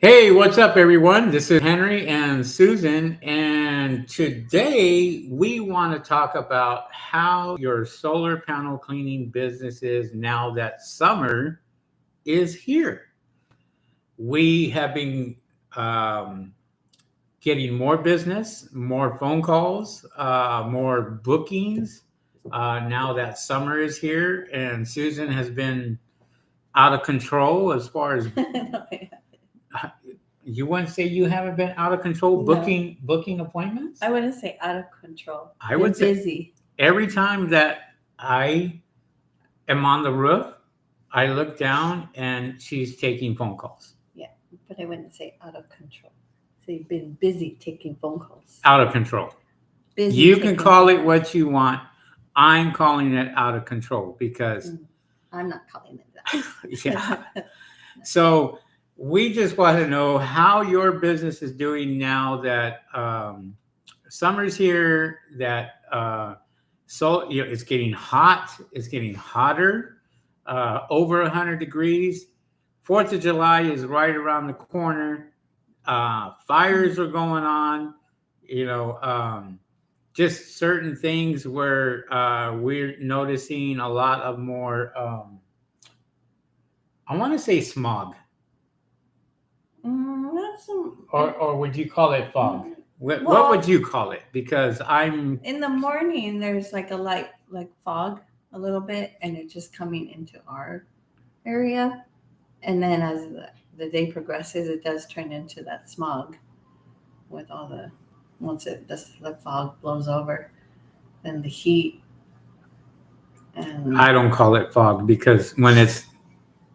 Hey, what's up, everyone? This is Henry and Susan, and today we want to talk about how your solar panel cleaning business is now that summer is here. We have been um, getting more business, more phone calls, more bookings now that summer is here, and Susan has been out of control as far as you wouldn't say you haven't been out of control No. booking appointments? I wouldn't say out of control. I would say busy. every time that I am on the roof, I look down and she's taking phone calls. Yeah, but I wouldn't say out of control. So you've been busy taking phone calls. Out of control. Busy You can taking call phone it what you want. I'm calling it out of control because I'm not calling it that. yeah. So we just want to know how your business is doing now that summer's here, that it's getting hot, it's getting hotter, over 100 degrees. 4th of July is right around the corner. Fires are going on, you know, just certain things where we're noticing a lot of more, I want to say smog. That's Or would you call it fog? What Well- would you call it? Because I'm in the morning. There's like a light, like fog, a little bit, and it's just coming into our area. And then as the day progresses, it does turn into that smog with all the once the fog blows over, then the heat. And I don't call it fog because when it's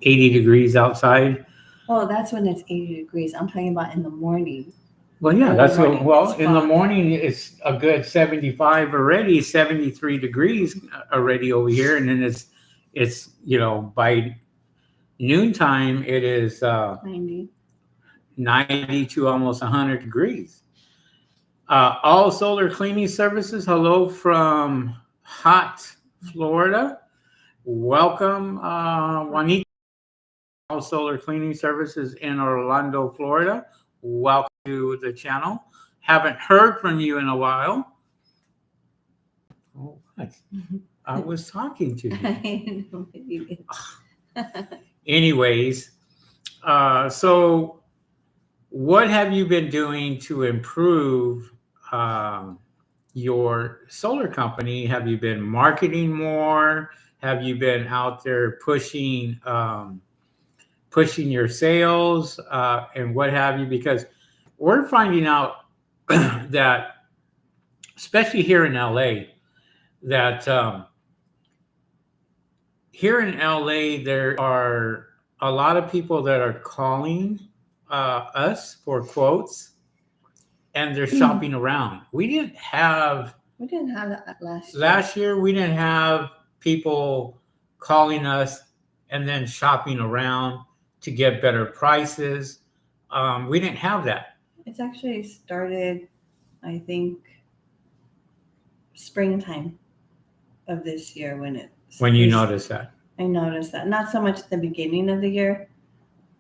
80 degrees outside. oh, that's when it's 80 degrees. I'm talking about in the morning. Well, yeah, Early that's what. morning, Well, it's in the fog. morning it's a good 75 already, 73 degrees already over here, and then it's by noontime it is 90. 90 to almost 100 degrees. All solar cleaning services. Hello from hot Florida. Welcome, Juanita. All solar cleaning services in Orlando, Florida. Welcome to the channel. Haven't heard from you in a while. Oh, what? I was talking to you. I know you did. Anyways, so what have you been doing to improve your solar company? Have you been marketing more? Have you been out there pushing your sales and what have you? Because we're finding out that, especially here in LA, that here in LA, there are a lot of people that are calling us for quotes and they're shopping around. We didn't have that last year. Last year, we didn't have people calling us and then shopping around to get better prices. We didn't have that. It's actually started, I think, springtime of this year When you notice that. I noticed that. Not so much at the beginning of the year.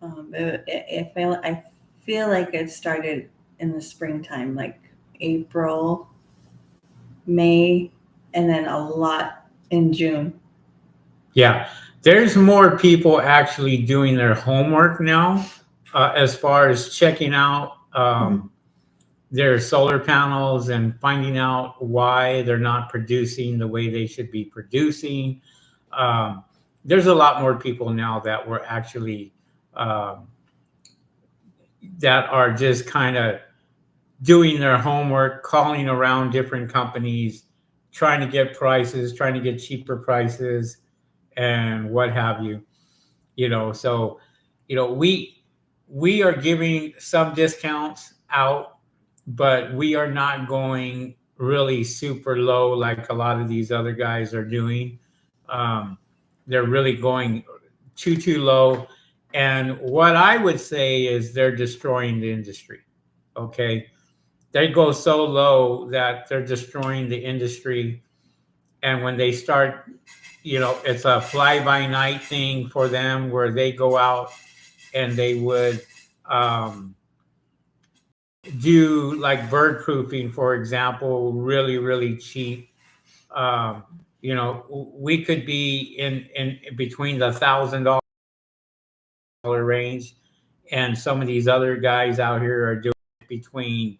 But I feel like it started in the springtime, like April, May, and then a lot in June. Yeah, there's more people actually doing their homework now as far as checking out their solar panels and finding out why they're not producing the way they should be producing. There's a lot more people now that were actually that are just kind of doing their homework, calling around different companies, trying to get prices, trying to get cheaper prices, and what have you. So we are giving some discounts out, but we are not going really super low like a lot of these other guys are doing. They're really going too low. And what I would say is they're destroying the industry. Okay. They go so low that they're destroying the industry. And when they start, it's a fly by night thing for them where they go out and they would um, do like bird proofing, for example, really, really cheap. Um, we could be in between the $1,000 range, and some of these other guys out here are doing between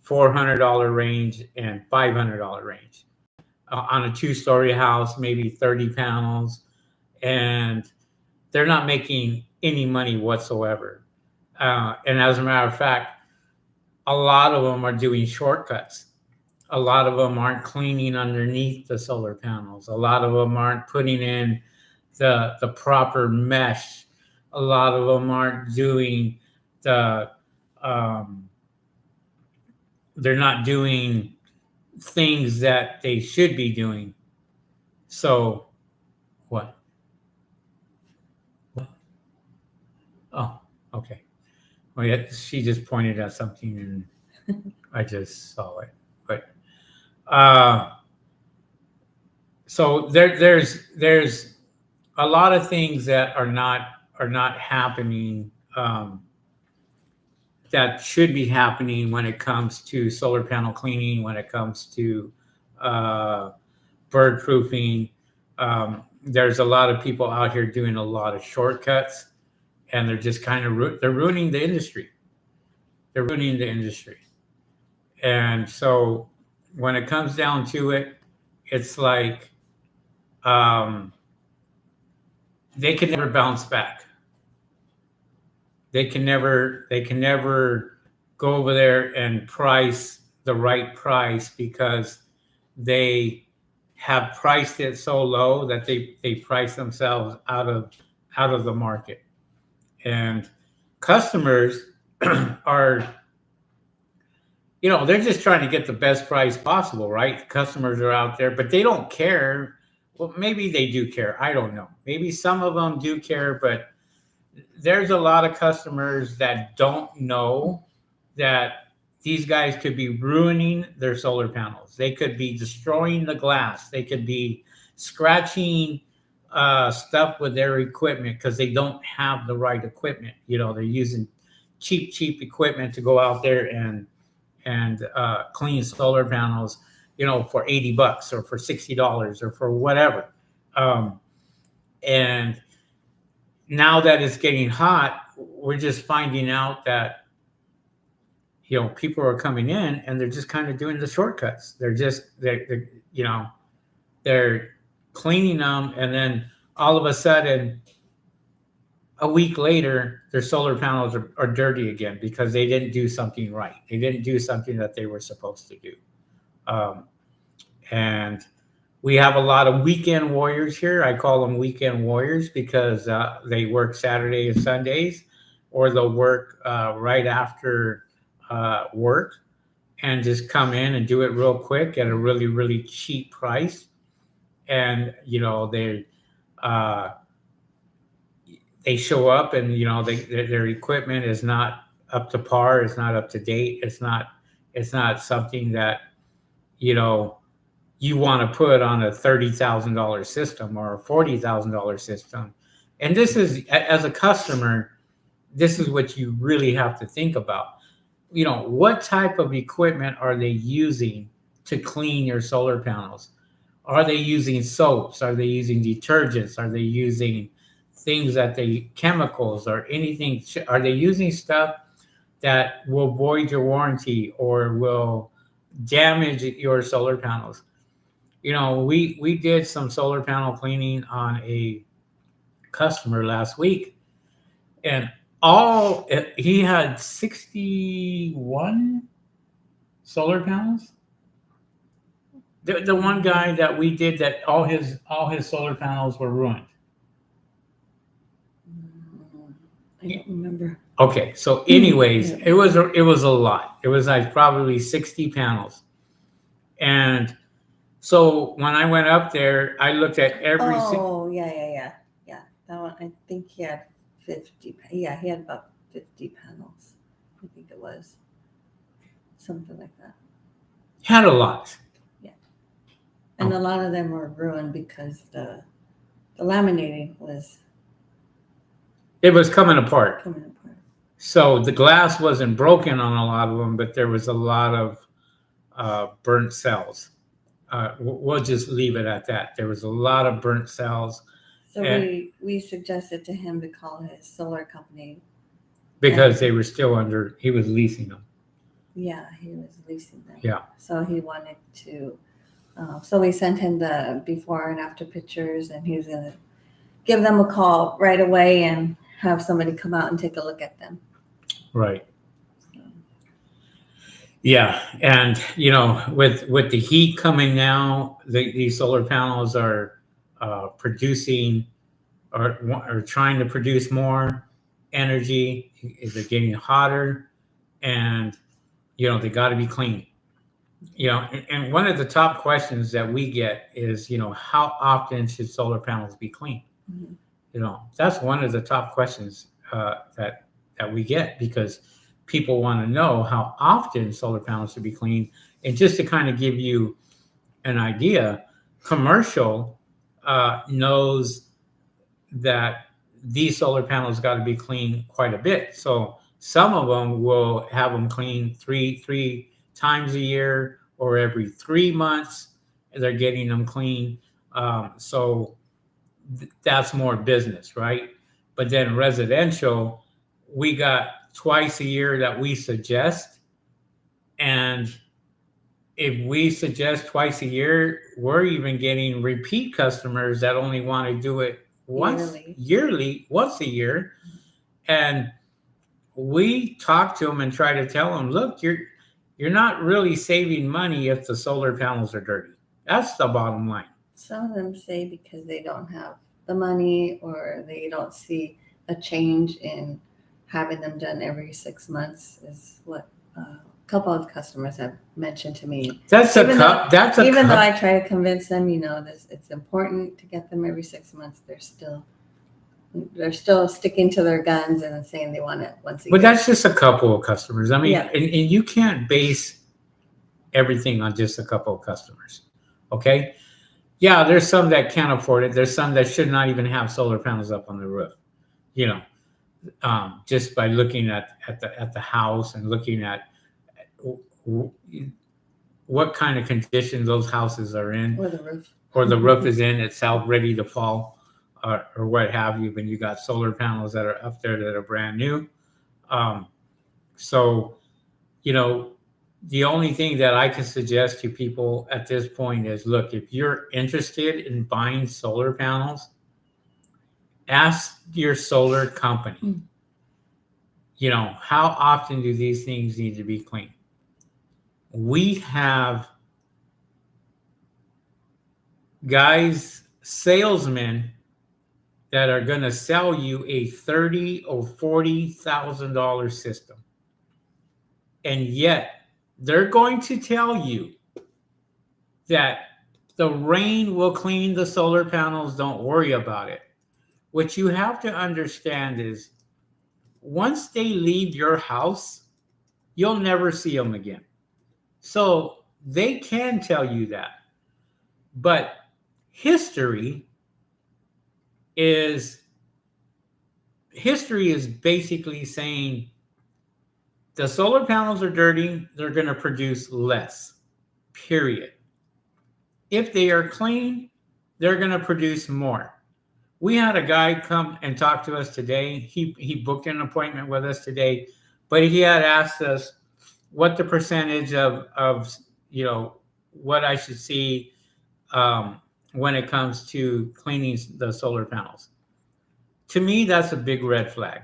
$400 range and $500 range on a two-story house, maybe 30 panels, and they're not making any money whatsoever. And as a matter of fact, a lot of them are doing shortcuts. A lot of them aren't cleaning underneath the solar panels. A lot of them aren't putting in the proper mesh. A lot of them aren't doing the um, they're not doing things that they should be doing. So what? What? Oh, okay. Well, yeah, she just pointed at something and I just saw it. But uh, so there's a lot of things that are not happening, that should be happening when it comes to solar panel cleaning, when it comes to uh, bird proofing. There's a lot of people out here doing a lot of shortcuts, and they're just kind of they're ruining the industry. They're ruining the industry, and so when it comes down to it, it's like um, they can never bounce back. They can never go over there and price the right price, because they have priced it so low that they price themselves out of the market. And customers are, they're just trying to get the best price possible, right? Customers are out there, but they don't care. Well, maybe they do care, I don't know. Maybe some of them do care, but there's a lot of customers that don't know that these guys could be ruining their solar panels. They could be destroying the glass. They could be scratching stuff with their equipment because they don't have the right equipment. They're using cheap equipment to go out there and clean solar panels, for $80 or for $60 or for whatever. Um, and now that it's getting hot, we're just finding out that people are coming in and they're just kind of doing the shortcuts. They're cleaning them, and then all of a sudden, a week later, their solar panels are dirty again because they didn't do something right. They didn't do something that they were supposed to do. Um, and we have a lot of weekend warriors here. I call them weekend warriors because they work Saturday and Sundays, or they'll work right after work and just come in and do it real quick at a really, really cheap price. And uh, they show up, and their equipment is not up to par. It's not up to date. It's not something that you know you want to put on a $30,000 system or a $40,000 system. And this is, as a customer, this is what you really have to think about. What type of equipment are they using to clean your solar panels? Are they using soaps? Are they using detergents? Are they using things chemicals or anything? Are they using stuff that will void your warranty or will damage your solar panels? We did some solar panel cleaning on a customer last week, and he had 61 solar panels. The one guy that we did that, all his solar panels were ruined. I don't remember. Okay, so anyways, it was a lot. It was like probably 60 panels, and so when I went up there, I looked at every. Oh, yeah. That one, I think he had 50. Yeah, he had about 50 panels. I think it was something like that. Had a lot. Yeah, and a lot of them were ruined because the laminating was It was coming apart. So the glass wasn't broken on a lot of them, but there was a lot of burnt cells. We'll just leave it at that. There was a lot of burnt cells. So And we suggested to him to call his solar company. because they were still under, he was leasing them. Yeah, he was leasing them. Yeah. So he wanted to. So we sent him the before and after pictures, and he was gonna give them a call right away and have somebody come out and take a look at them. Right. Yeah, and with the heat coming now, these solar panels are producing or trying to produce more energy. They're getting hotter, and they got to be clean. And one of the top questions that we get is, how often should solar panels be cleaned? Mm-hmm. That's one of the top questions that we get, because people want to know how often solar panels should be cleaned. And just to kind of give you an idea, commercial knows that these solar panels got to be cleaned quite a bit. So some of them will have them cleaned three times a year, or every 3 months they're getting them cleaned. So that's more business, right? But then residential, we got twice a year that we suggest. And if we suggest twice a year, we're even getting repeat customers that only want to do it once yearly, once a year. And we talk to them and try to tell them, look, you're not really saving money if the solar panels are dirty. That's the bottom line. Some of them say because they don't have the money, or they don't see a change in having them done every 6 months, is what a couple of customers have mentioned to me. Even though I try to convince them, it's important to get them every 6 months, they're still sticking to their guns and saying they want it once a year. But that's just a couple of customers. I mean, and you can't base everything on just a couple of customers. Okay. Yeah, there's some that can't afford it. There's some that should not even have solar panels up on the roof. Just by looking at the house and looking at what kind of condition those houses are in, or the roof is in itself ready to fall, or what have you. When you got solar panels that are up there that are brand new, so the only thing that I can suggest to people at this point is, look, if you're interested in buying solar panels, ask your solar company, how often do these things need to be cleaned? We have salesmen that are going to sell you a $30,000 or $40,000 system. And yet they're going to tell you that the rain will clean the solar panels. Don't worry about it. What you have to understand is, once they leave your house, you'll never see them again. So they can tell you that. But history is basically saying the solar panels are dirty, they're going to produce less, period. If they are clean, they're going to produce more. We had a guy come and talk to us today. He booked an appointment with us today, but he had asked us what the percentage of what I should see when it comes to cleaning the solar panels. To me, that's a big red flag,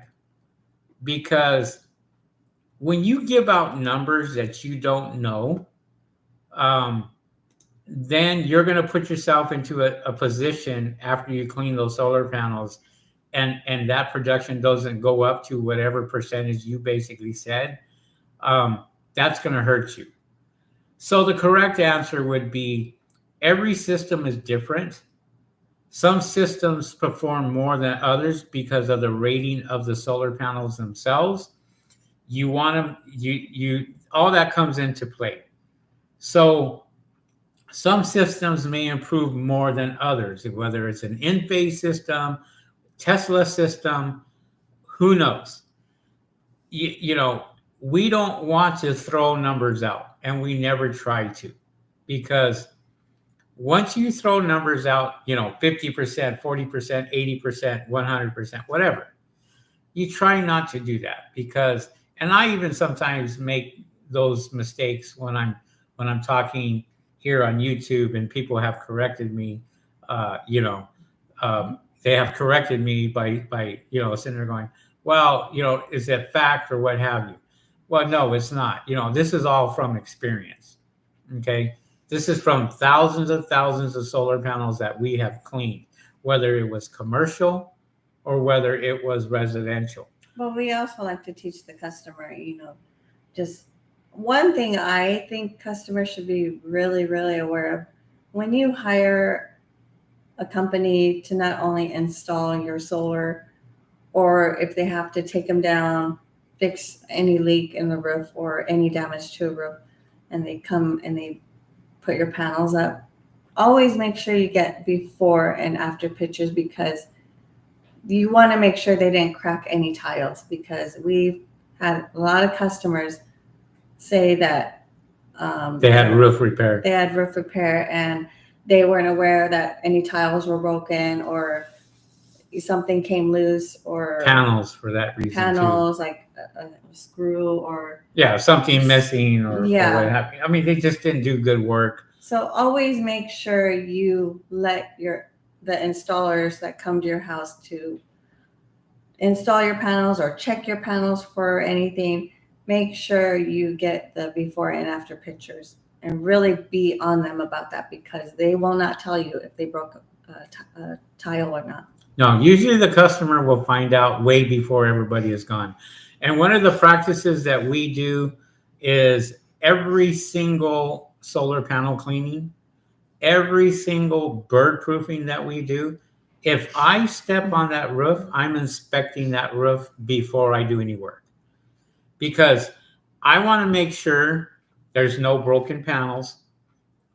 because when you give out numbers that you don't know, then you're going to put yourself into a position after you clean those solar panels, and that production doesn't go up to whatever percentage you basically said. That's going to hurt you. So the correct answer would be, every system is different. Some systems perform more than others because of the rating of the solar panels themselves. You want them, all that comes into play. So some systems may improve more than others, whether it's an in-phase system, Tesla system, who knows? you know, we don't want to throw numbers out, and we never try to, because once you throw numbers out, 50%, 40%, 80%, 100%, whatever, you try not to do that, because, and I even sometimes make those mistakes when I'm talking here on YouTube, and people have corrected me. uh, you know they have corrected me by sitting there going, well, is that fact or what have you? Well, no, it's not. This is all from experience. Okay, this is from thousands of solar panels that we have cleaned, whether it was commercial or whether it was residential. But we also like to teach the customer, just one thing I think customers should be really, really aware of when you hire a company to not only install your solar, or if they have to take them down, fix any leak in the roof or any damage to a roof, and they come and they put your panels up, always make sure you get before and after pictures, because you want to make sure they didn't crack any tiles, because we've had a lot of customers say that They had roof repair. they had roof repair and they weren't aware that any tiles were broken, or something came loose, or Panels for that reason panels like a screw, or too. Yeah, something missing or Yeah. what have you. I mean, they just didn't do good work. so always make sure you let the installers that come to your house to install your panels or check your panels for anything, make sure you get the before and after pictures and really be on them about that, because they will not tell you if they broke a tile or not. No, usually the customer will find out way before everybody is gone. And one of the practices that we do is every single solar panel cleaning, every single bird proofing that we do, if I step on that roof, I'm inspecting that roof before I do any work, because I want to make sure there's no broken panels.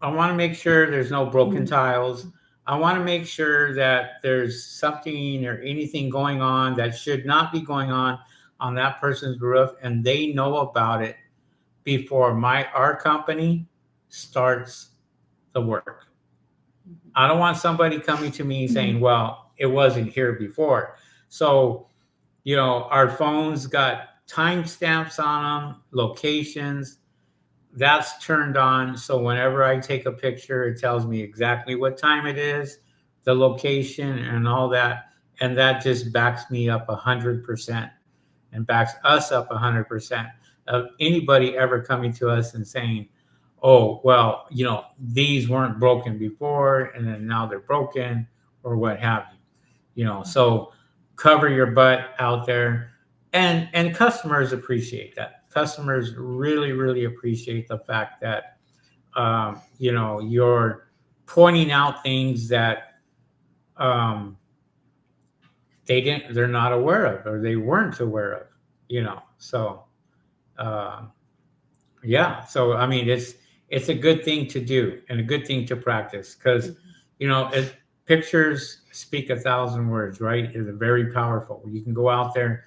I want to make sure there's no broken tiles. I want to make sure that there's something or anything going on that should not be going on that person's roof, and they know about it before our company starts the work. I don't want somebody coming to me saying, well, it wasn't here before. So, our phones got timestamps on them, locations. That's turned on. So whenever I take a picture, it tells me exactly what time it is, the location, and all that. And that just backs me up 100% and backs us up 100% of anybody ever coming to us and saying, oh, well, these weren't broken before and then now they're broken or what have you. So cover your butt out there. And customers appreciate that. Customers really, really appreciate the fact that you're pointing out things that they're not aware of, or they weren't aware of. So yeah. So I mean, it's a good thing to do and a good thing to practice, because pictures speak 1,000 words, right? They're very powerful. You can go out there,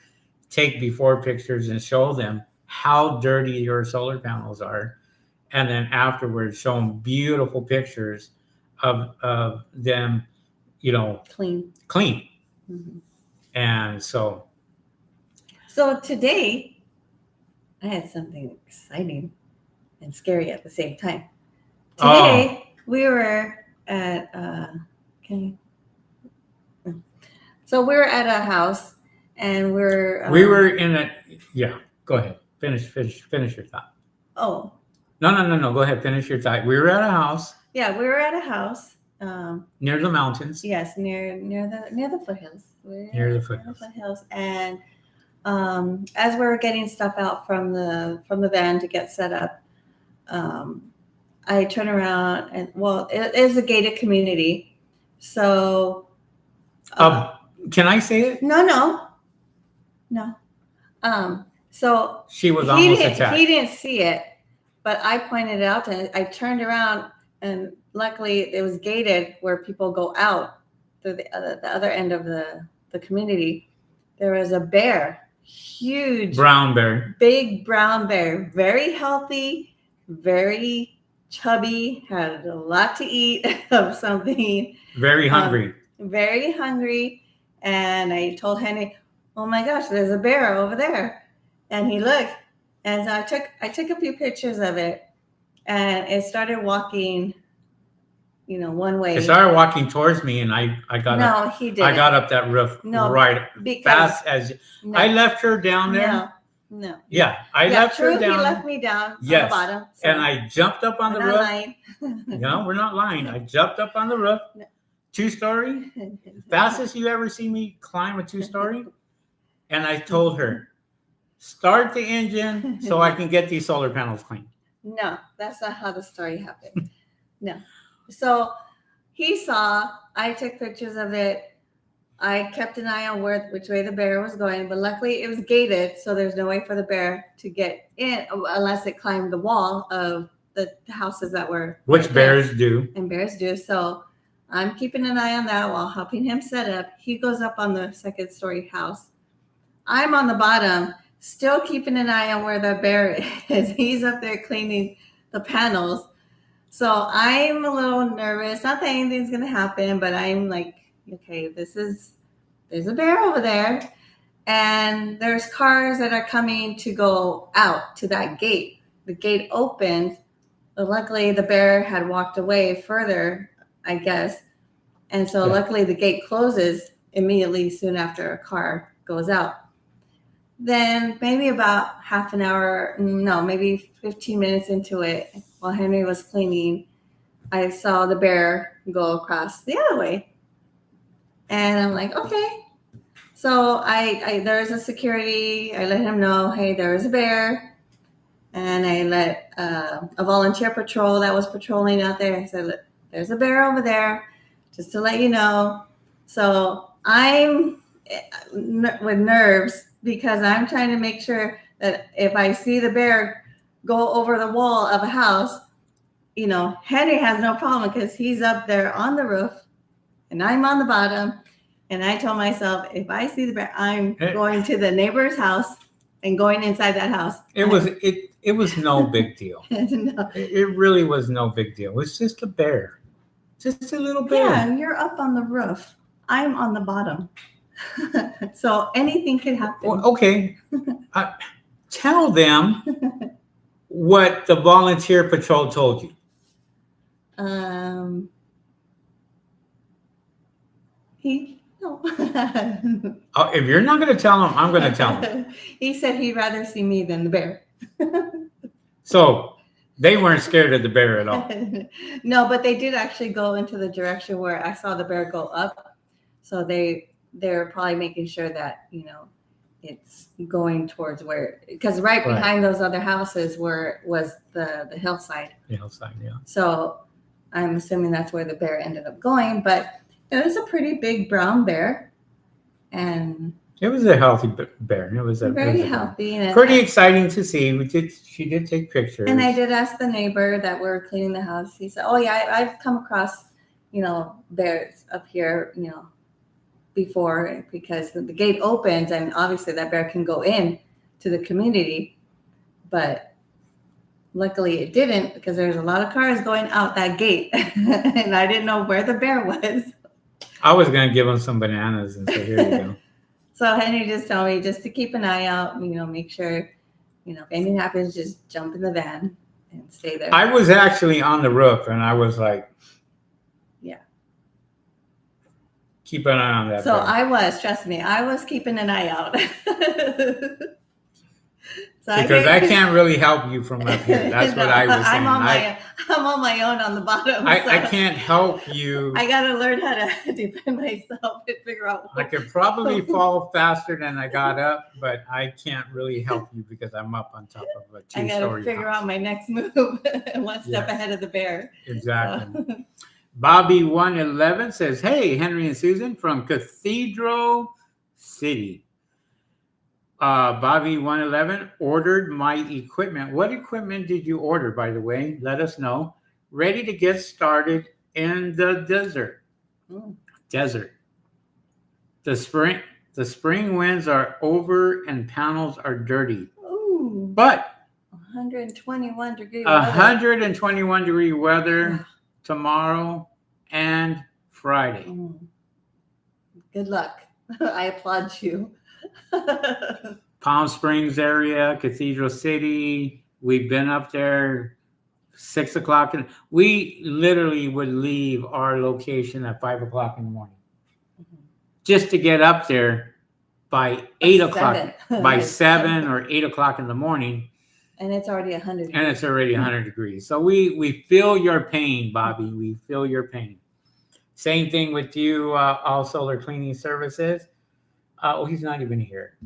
take before pictures and show them how dirty your solar panels are, and then afterwards show them beautiful pictures of them, Clean. Mm-hmm. And so today I had something exciting and scary at the same time. Today we were at so we were at a house, and we were in a go ahead, finish your thought. Oh, no, go ahead, finish your thought. We were at a house. Yeah, we were at a house near the mountains. Yes, near the foothills. Near the foothills. And as we were getting stuff out from the van to get set up, I turn around and, well, it is a gated community, so. Can I say it? No. So she was almost attacked. He didn't see it, but I pointed it out, and I turned around, and luckily it was gated where people go out to the other end of the community. There was a bear, huge brown bear. big brown bear, very healthy, very chubby, had a lot to eat of something, Very hungry. very hungry. And I told Henry, "Oh my gosh, there's a bear over there." And he looked, and so I took a few pictures of it, and it started walking, one way. It started walking towards me, and I got up. No, he didn't. I got up that roof right fast as I left her down there. No. Yeah, I left her down. He left me down on the Yes, bottom. So and I jumped up on the we're roof. not lying. No, we're not lying. I jumped up on the roof, 2-story, fastest you ever see me climb a 2-story. And I told her, start the engine so I can get these solar panels clean. No, that's not how the story happened. No. So he saw, I took pictures of it. I kept an eye on which way the bear was going, but luckily it was gated, so there's no way for the bear to get in unless it climbed the wall of the houses that were. Which bears do. And bears do. So I'm keeping an eye on that while helping him set up. He goes up on the 2nd-story house. I'm on the bottom, still keeping an eye on where the bear is. He's up there cleaning the panels. So I'm a little nervous. Not that anything's going to happen, but I'm like, okay, there's a bear over there. And there's cars that are coming to go out to that gate. The gate opens. But luckily, the bear had walked away further, I guess. And so luckily, the gate closes immediately soon after a car goes out. Then maybe about half an hour, no, maybe 15 minutes into it, while Henry was cleaning, I saw the bear go across the other way. And I'm like, okay. So there's a security. I let him know, hey, there is a bear. And I let a volunteer patrol that was patrolling out there. I said, look, there's a bear over there, just to let you know. So I'm with nerves because I'm trying to make sure that if I see the bear go over the wall of a house, Henry has no problem because he's up there on the roof and I'm on the bottom. And I told myself, if I see the bear, I'm going to the neighbor's house and going inside that house. It was no big deal. No. It really was no big deal. It was just a bear. Just a little bear. Yeah, you're up on the roof. I'm on the bottom. So anything could happen. Well, okay. Tell them what the volunteer patrol told you. No. If you're not going to tell him, I'm going to tell him. He said he'd rather see me than the bear. So they weren't scared of the bear at all. No, but they did actually go into the direction where I saw the bear go up. So they're probably making sure that, it's going towards where, because right behind those other houses was the hillside. The hillside, yeah. So I'm assuming that's where the bear ended up going, but it was a pretty big brown bear, and it was a healthy bear. It was very healthy, and pretty exciting to see. She did take pictures, and I did ask the neighbor that we're cleaning the house. He said, "Oh yeah, I've come across, bears up here, before, because the gate opens, and obviously that bear can go in to the community, but." Luckily, it didn't, because there's a lot of cars going out that gate, and I didn't know where the bear was. I was going to give him some bananas and say, here you go. So Henry just told me just to keep an eye out, make sure, if anything happens, just jump in the van and stay there. I was actually on the roof, and I was like, yeah. Keep an eye on that bear. Trust me, I was keeping an eye out. Because I can't really help you from up here. That's what I was saying. I'm on my own on the bottom. I can't help you. I got to learn how to defend myself and figure out. I could probably fall faster than I got up, but I can't really help you because I'm up on top of a 2-story I got to figure out my next move one step ahead of the bear. Exactly. So. Bobby 111 says, hey, Henry and Susan from Cathedral City. Bobby 111 ordered my equipment. What equipment did you order, by the way? Let us know. Ready to get started in the desert. Desert. The The spring winds are over and panels are dirty. Ooh, But 121 degree weather. 121 degree weather Yeah. tomorrow and Friday. Good luck. I applaud you. Palm Springs area, Cathedral City. We've been up there 6 o'clock. And we literally would leave our location at 5 o'clock in the morning just to get up there by 8 o'clock, by 7 or 8 o'clock in the morning. And it's already 100 degrees. And it's already 100 degrees. So we feel your pain, Bobby. We feel your pain. Same thing with you, All Solar Cleaning Services. He's not even here.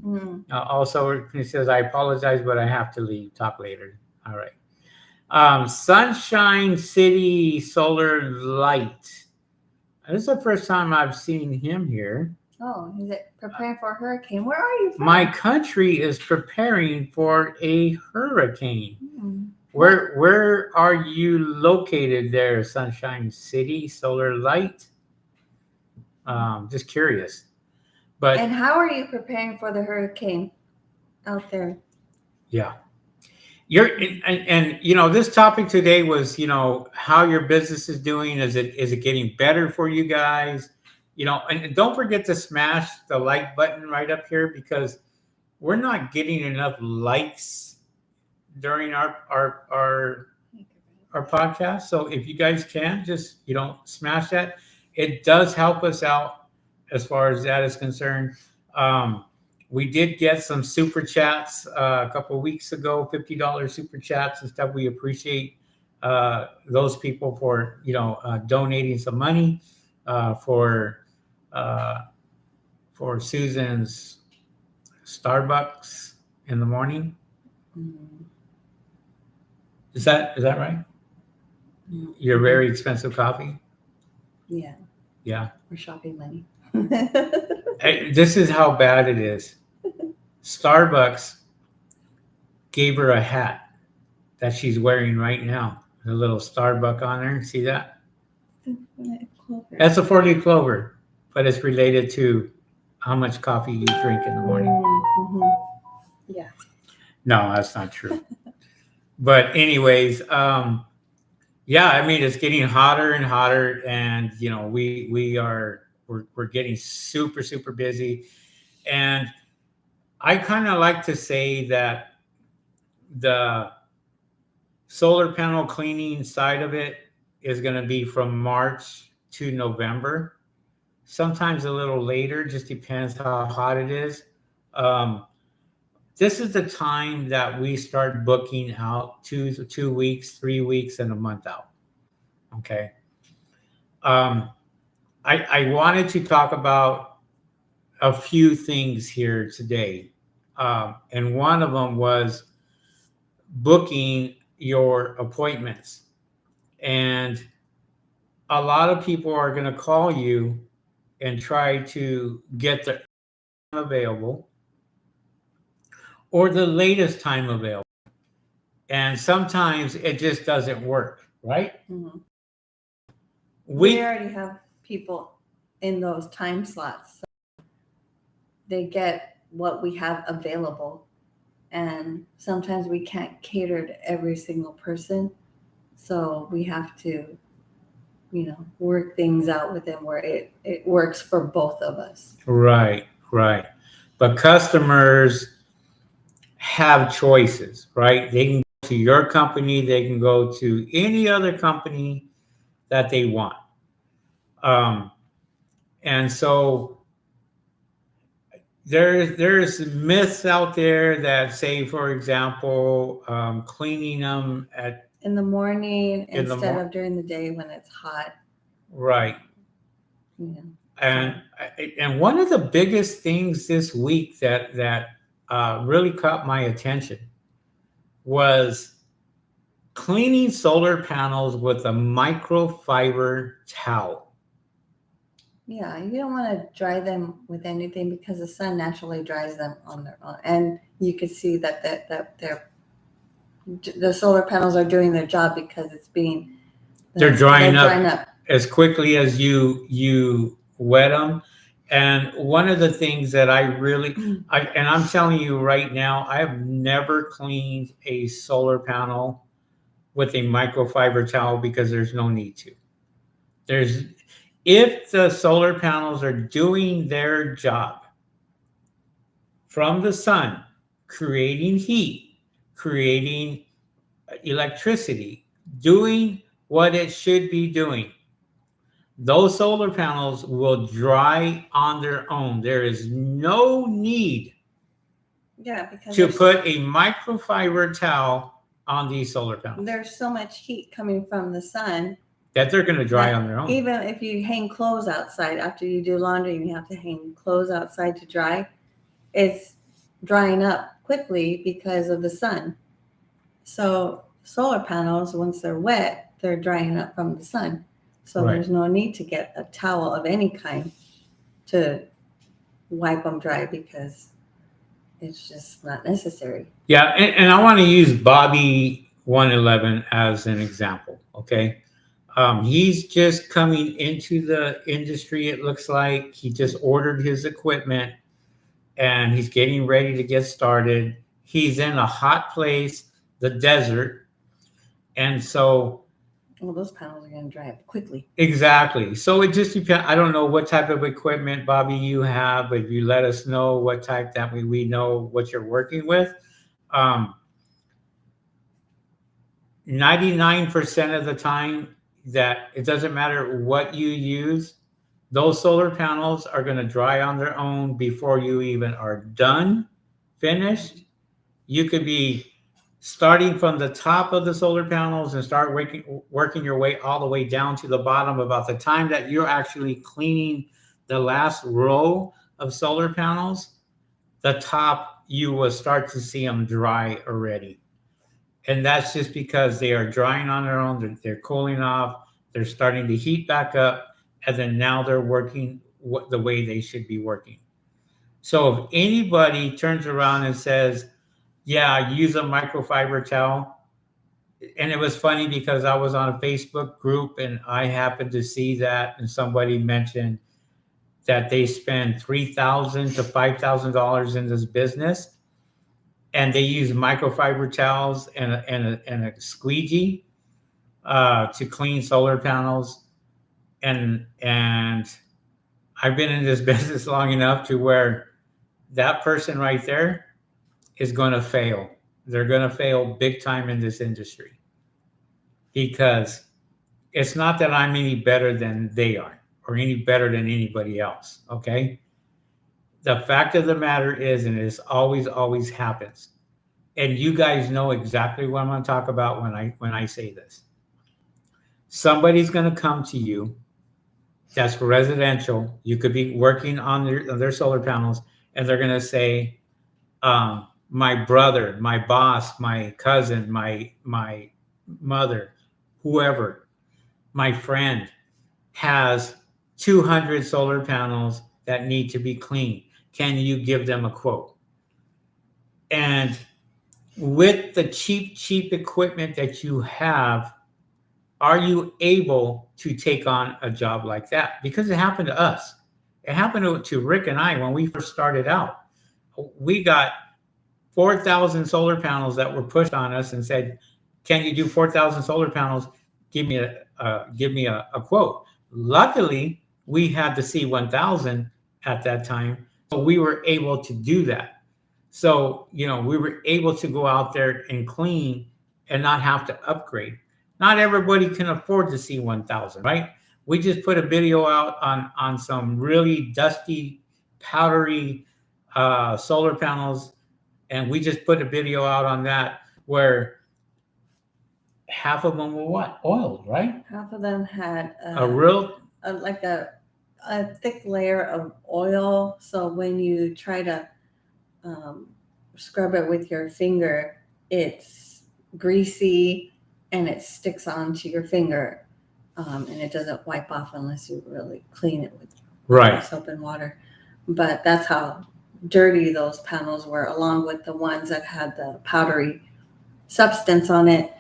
Also, he says, I apologize, but I have to leave. Talk later. All right. Sunshine City Solar Light. This is the first time I've seen him here. Oh, is it preparing for a hurricane? Where are you from? My country is preparing for a hurricane. Where are you located there, Sunshine City Solar Light? Just curious. And how are you preparing for the hurricane out there? Yeah. And you know, this topic today was, you know, how your business is doing. Is it getting better for you guys? You know, and don't forget to smash the like button right up here, because we're not getting enough likes during our podcast. So if you guys can just, you know, smash that, it does help us out as far as that is concerned. We did get some super chats a couple of weeks ago, $50 super chats and stuff. We appreciate those people for, you know, donating some money for Susan's Starbucks in the morning. Is that right? Your very expensive coffee? Yeah. Yeah. For shopping money. This is how bad it is. Starbucks gave her a hat that she's wearing right now. A little Starbuck on there. See that? That's a 4-leaf clover, but it's related to how much coffee you drink in the morning. Yeah. No, that's not true. But anyways, yeah, I mean, it's getting hotter and hotter, and you know, we're getting super, super busy. And I kind of like to say that the solar panel cleaning side of it is going to be from March to November, sometimes a little later, just depends how hot it is. This is the time that we start booking out 2 weeks, 3 weeks, and a month out. Okay. I wanted to talk about a few things here today. And one of them was booking your appointments. And a lot of people are going to call you and try to get the time available or the latest time available. And sometimes it just doesn't work, right? We already have people in those time slots. So they get what we have available. And sometimes we can't cater to every single person. So we have to, you know, work things out with them where it works for both of us. Right. But customers have choices, right? They can go to your company, they can go to any other company that they want. And so there's myths out there that say, for example, cleaning them in the morning instead of during the day when it's hot. Right. Yeah. And one of the biggest things this week that really caught my attention was cleaning solar panels with a microfiber towel. Yeah, you don't want to dry them with anything because the sun naturally dries them on their own. And you can see that the solar panels are doing their job because they're drying up as quickly as you wet them. And one of the things that and I'm telling you right now, I have never cleaned a solar panel with a microfiber towel because there's no need to. There's If the solar panels are doing their job from the sun, creating heat, creating electricity, doing what it should be doing, those solar panels will dry on their own. There is no need Yeah, because to put a microfiber towel on these solar panels there's so much heat coming from the sun that they're going to dry that on their own. even if you hang clothes outside after you do laundry and you have to hang clothes outside to dry, it's drying up quickly because of the sun. So solar panels, once they're wet, they're drying up from the sun. So Right. there's no need to get a towel of any kind to wipe them dry because it's just not necessary. Yeah, and I want to use Bobby 111 as an example. Okay. He's just coming into the industry, it looks like. He just ordered his equipment and he's getting ready to get started. He's in a hot place, the desert. And so, Well, those panels are going to dry up quickly. exactly. So it just depends. I don't know what type of equipment, Bobby, you have, but if you let us know what type, that way we know what you're working with. 99% of the time, that it doesn't matter what you use, those solar panels are going to dry on their own before you even are done, finished. You could be starting from the top of the solar panels and start working your way all the way down to the bottom. About the time that you're actually cleaning the last row of solar panels, the top, you will start to see them dry already. And that's just because they are drying on their own. They're cooling off. They're starting to heat back up. And then now they're working the way they should be working. So if anybody turns around and says, yeah, use a microfiber towel. And it was funny because I was on a Facebook group and I happened to see that, and somebody mentioned that they spend $3,000 to $5,000 in this business, and they use microfiber towels and a squeegee to clean solar panels. And I've been in this business long enough to where that person right there is going to fail. They're going to fail big time in this industry, because it's not that I'm any better than they are or any better than anybody else. Okay. The fact of the matter is, and it always happens, and you guys know exactly what I'm going to talk about when I say this. Somebody's going to come to you that's residential. You could be working on their solar panels, and they're going to say, my brother, my boss, my cousin, my mother, whoever, my friend has 200 solar panels that need to be cleaned. Can you give them a quote? And with the cheap equipment that you have, are you able to take on a job like that? Because it happened to us. It happened to Rick and I when we first started out. We got 4,000 solar panels that were pushed on us and said, can you do 4,000 solar panels? Give me a quote. Luckily, we had the C1000 at that time, so we were able to do that. So, we were able to go out there and clean and not have to upgrade. Not everybody can afford the C1000, right? We just put a video out on some really dusty, powdery solar panels, and we just put a video out on that where half of them were what? Oiled, right? Half of them had like a thick layer of oil. So when you try to scrub it with your finger, it's greasy and it sticks onto your finger, and it doesn't wipe off unless you really clean it with soap and water. But that's how dirty those panels were, along with the ones that had the powdery substance on it,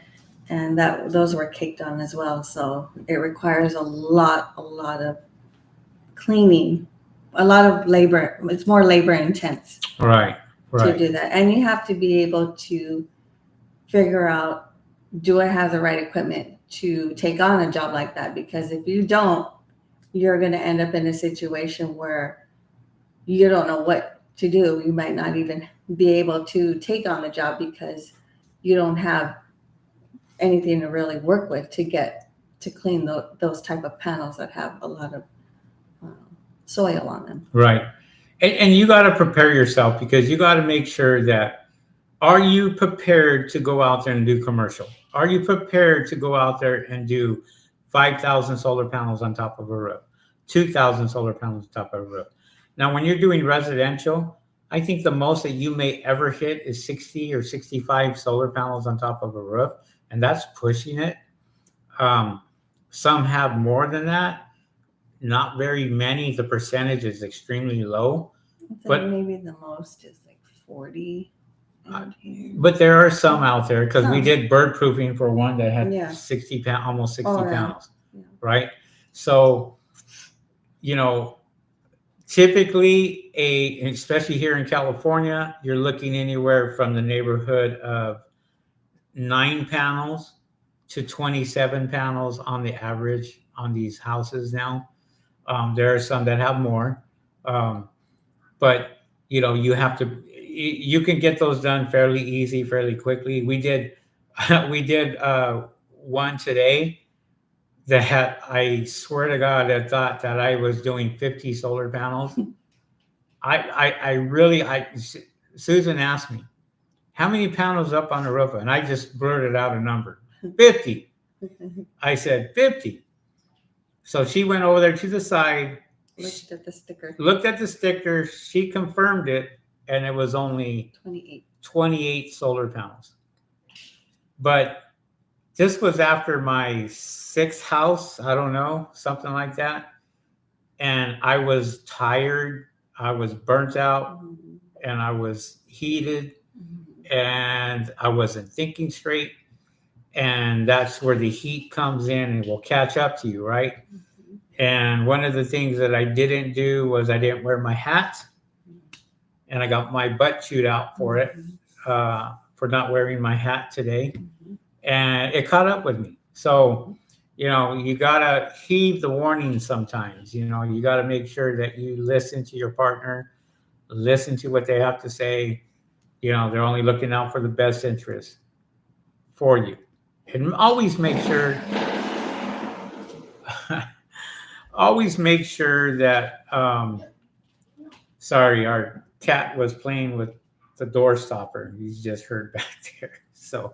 and those were caked on as well. So it requires a lot of cleaning a lot of labor. It's more labor intense Right. to Right. do that, and you have to be able to figure out, do I have the right equipment to take on a job like that? Because if you don't, you're going to end up in a situation where you don't know what to do. You might not even be able to take on the job because you don't have anything to really work with to get to clean those type of panels that have a lot of soil on them. Right. And you got to prepare yourself, because you got to make sure that, are you prepared to go out there and do commercial? Are you prepared to go out there and do 5,000 solar panels on top of a roof, 2,000 solar panels on top of a roof? Now, when you're doing residential, I think the most that you may ever hit is 60 or 65 solar panels on top of a roof, and that's pushing it. Some have more than that, not very many. The percentage is extremely low. But maybe the most is like 40. But there are some out there, because we did bird proofing for one that had Yeah. 60 pounds, almost 60 Oh, yeah. panels, Yeah. right? So, typically, especially here in California, you're looking anywhere from the neighborhood of 9 panels to 27 panels on the average on these houses now. There are some that have more, but you have to. You can get those done fairly easy, fairly quickly. We did, we did one today that I swear to God, I thought that I was doing 50 solar panels. I really, Susan asked me, how many panels up on the roof? And I just blurted out a number, 50. I said 50. So she went over there to the side, Looked at the sticker. looked at the sticker, she confirmed it, and it was only 28 solar panels. But this was after my 6th house, I don't know, something like that. And I was tired, I was burnt out, and I was heated, and I wasn't thinking straight. And that's where the heat comes in and will catch up to you, right? And one of the things that I didn't do was I didn't wear my hat, and I got my butt chewed out for it, for not wearing my hat today. And it caught up with me. So, you got to heed the warning sometimes. You got to make sure that you listen to your partner, listen to what they have to say. They're only looking out for the best interest for you. And always make sure that sorry, our cat was playing with the door stopper. He's just heard back there. So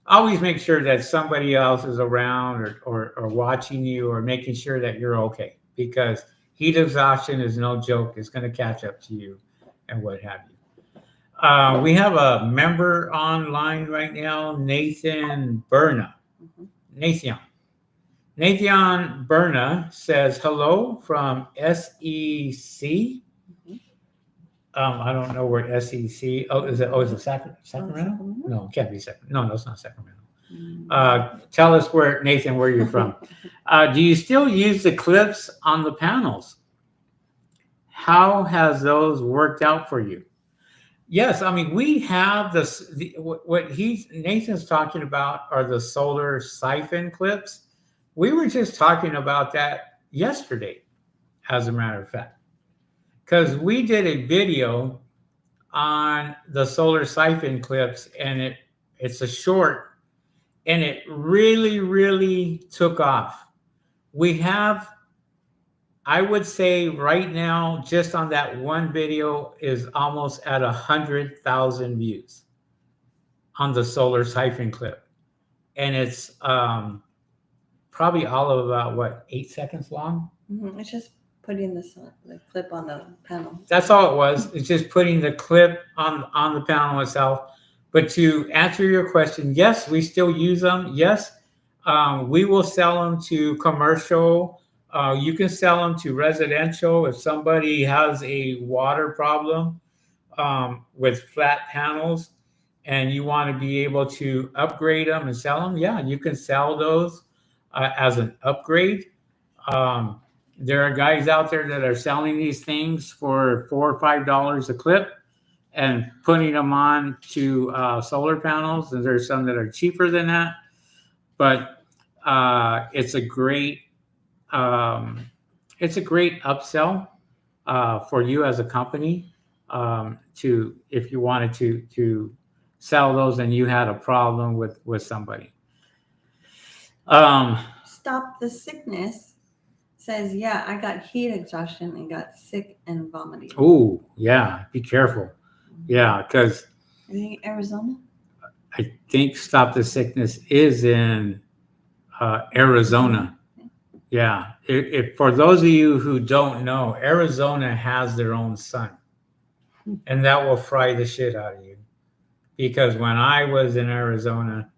always make sure that somebody else is around, or watching you, or making sure that you're okay, because heat exhaustion is no joke. It's going to catch up to you and what have you. We have a member online right now, Nathan Berna. Nathan Berna says hello from SEC. I don't know where SEC. Oh, is it? Oh, is it Sacramento? No, it can't be Sacramento. No, it's not Sacramento. Tell us Nathan, where you're from. Do you still use the clips on the panels? How has those worked out for you? Yes, I mean, we have this. What Nathan's talking about are the solar siphon clips. We were just talking about that yesterday, as a matter of fact, because we did a video on the solar siphon clips, and it's a short, and it really, really took off. We have, I would say right now, just on that one video, is almost at 100,000 views on the solar siphon clip. And it's probably all of about, 8 seconds long? It's just putting the clip on the panel. That's all it was. It's just putting the clip on the panel itself. But to answer your question, yes, we still use them. Yes, we will sell them to commercial. You can sell them to residential. If somebody has a water problem with flat panels, and you want to be able to upgrade them and sell them, yeah, you can sell those as an upgrade. there are guys out there that are selling these things for $4 or $5 a clip and putting them on to solar panels. And there's some that are cheaper than that, but it's a great upsell for you as a company, to if you wanted to sell those and you had a problem with somebody. Stop the Sickness says, yeah, I got heat exhaustion and got sick and vomiting. Oh, yeah, be careful. Yeah, because I think Arizona. I think Stop the Sickness is in Arizona. Yeah, if for those of you who don't know, Arizona has their own sun, and that will fry the shit out of you. Because when I was in Arizona,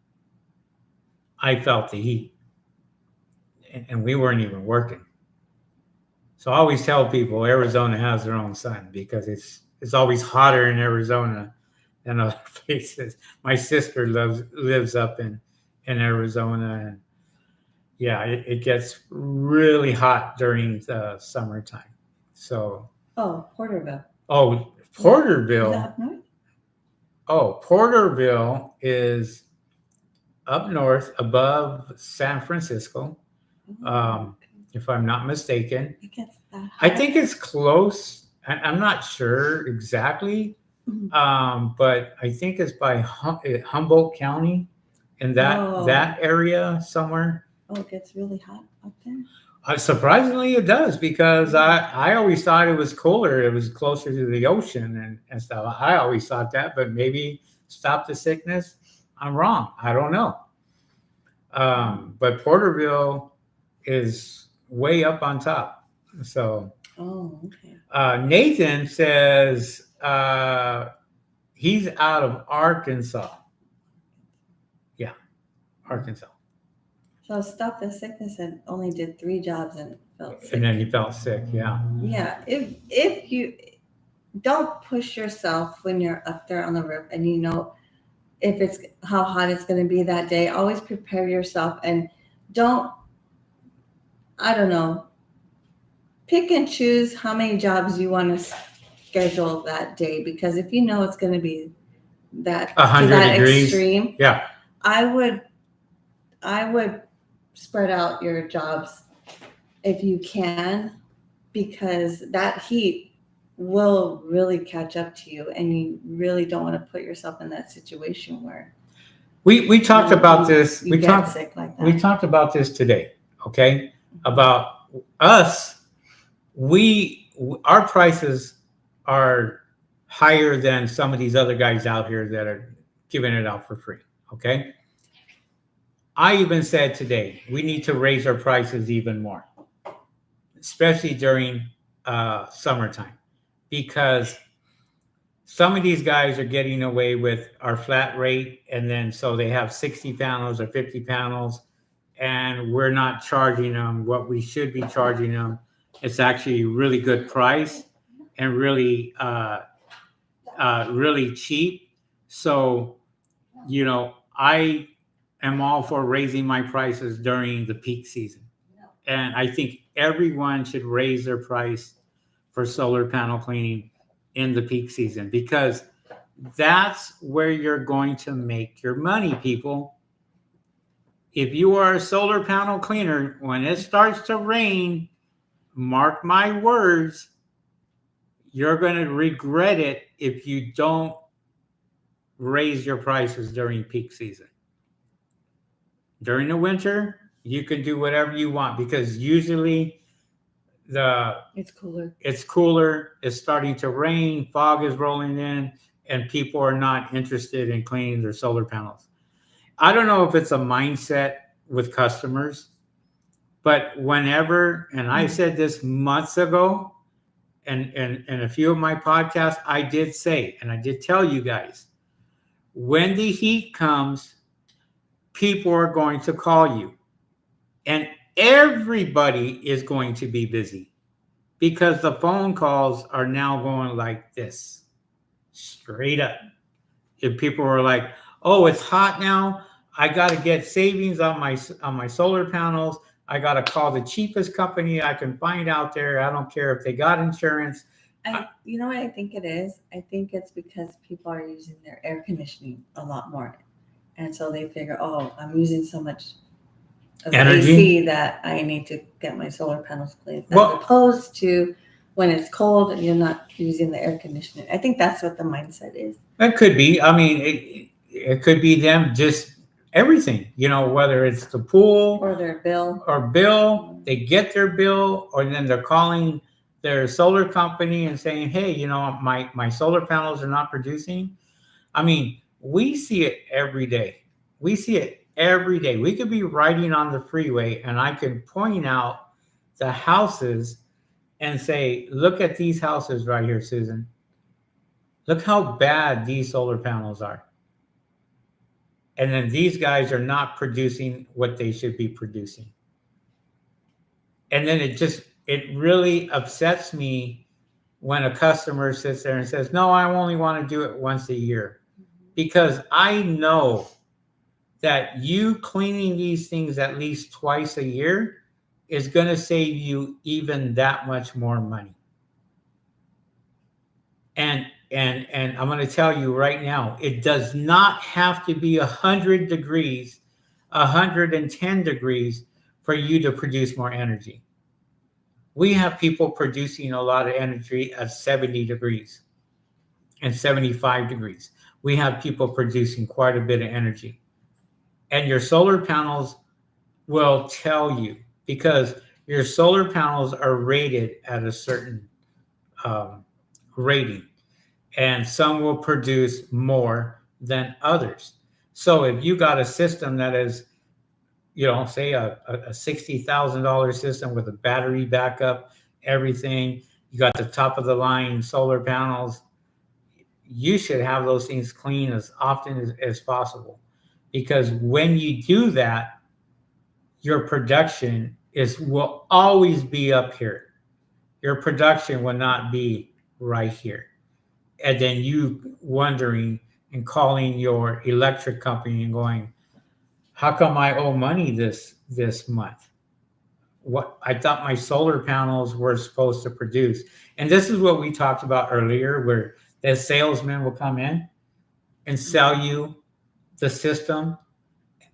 I felt the heat, and we weren't even working. So I always tell people Arizona has their own sun because it's always hotter in Arizona than other places. My sister lives up in Arizona, and yeah, it gets really hot during the summertime. So Porterville. oh, Is Porterville. that up north? Oh, Porterville is up north above San Francisco, Okay. if I'm not mistaken. It gets that I hot. think it's close. I'm not sure exactly, Mhm. but I think it's by Humboldt County, in that area somewhere. Oh, it gets really hot up there. Surprisingly, it does, because I always thought it was cooler. It was closer to the ocean and stuff. I always thought that, but maybe Stop the Sickness, I'm wrong. I don't know. But Porterville is way up on top. So Oh, okay. Nathan says he's out of Arkansas. Yeah, Arkansas. So Stop the Sickness and only did 3 jobs and felt sick. And then he felt sick. Yeah. Yeah, if you don't push yourself when you're up there on the roof and you know if it's how hot it's going to be that day, always prepare yourself and don't, I don't know, pick and choose how many jobs you want to schedule that day, because if you know it's going to be that 100 degrees. extreme, Yeah. I would spread out your jobs if you can, because that heat will really catch up to you, and you really don't want to put yourself in that situation where We talked about this. you get sick like that. We talked about this today. Okay, about us. Our prices are higher than some of these other guys out here that are giving it out for free. Okay. I even said today we need to raise our prices even more, especially during summertime, because some of these guys are getting away with our flat rate, and then so they have 60 panels or 50 panels, and we're not charging them what we should be charging them. It's actually a really good price and really really cheap. So, I am all for raising my prices during the peak season. And I think everyone should raise their price for solar panel cleaning in the peak season, because that's where you're going to make your money, people. If you are a solar panel cleaner, when it starts to rain, mark my words, you're going to regret it if you don't raise your prices during peak season. During the winter, you can do whatever you want, because usually it's cooler. It's starting to rain, fog is rolling in, and people are not interested in cleaning their solar panels. I don't know if it's a mindset with customers, but whenever, and I said this months ago, and a few of my podcasts, I did say, and I did tell you guys, when the heat comes, people are going to call you, and everybody is going to be busy, because the phone calls are now going like this, straight up. If people are like, "Oh, it's hot now. I got to get savings on my solar panels. I got to call the cheapest company I can find out there. I don't care if they got insurance. You know what I think it is? I think it's because people are using their air conditioning a lot more. And so they figure, oh, I'm using so much of the Energy? AC that I need to get my solar panels cleaned. As Well- opposed to when it's cold and you're not using the air conditioning. I think that's what the mindset is. It could be. I mean, it could be them just everything, whether it's the pool Or their bill. or bill, they get their bill, or then they're calling their solar company and saying, hey, my solar panels are not producing. I mean, we see it every day. We see it every day. We could be riding on the freeway and I could point out the houses and say, look at these houses right here, Susan. Look how bad these solar panels are. And then these guys are not producing what they should be producing. And then it really upsets me when a customer sits there and says, no, I only want to do it once a year. Because I know that you cleaning these things at least twice a year is going to save you even that much more money. And I'm going to tell you right now, it does not have to be 100 degrees, 110 degrees for you to produce more energy. We have people producing a lot of energy at 70 degrees and 75 degrees. We have people producing quite a bit of energy. And your solar panels will tell you, because your solar panels are rated at a certain rating. And some will produce more than others. So if you got a system that is, say a $60,000 system with a battery backup, everything, you got the top of the line solar panels, you should have those things clean as often as possible. Because when you do that, your production will always be up here. Your production will not be right here. And then you wondering and calling your electric company and going, how come I owe money this month? What I thought my solar panels were supposed to produce. And this is what we talked about earlier, where the salesman will come in and sell you the system.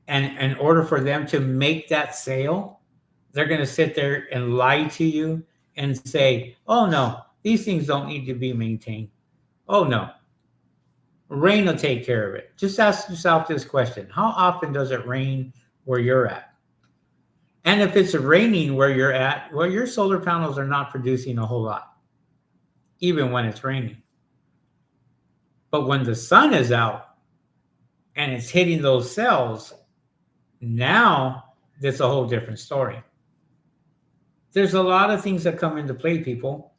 And in order for them to make that sale, they're going to sit there and lie to you and say, oh no, these things don't need to be maintained. Oh no, rain will take care of it. Just ask yourself this question. How often does it rain where you're at? And if it's raining where you're at, well, your solar panels are not producing a whole lot, even when it's raining. But when the sun is out and it's hitting those cells, now that's a whole different story. There's a lot of things that come into play, people,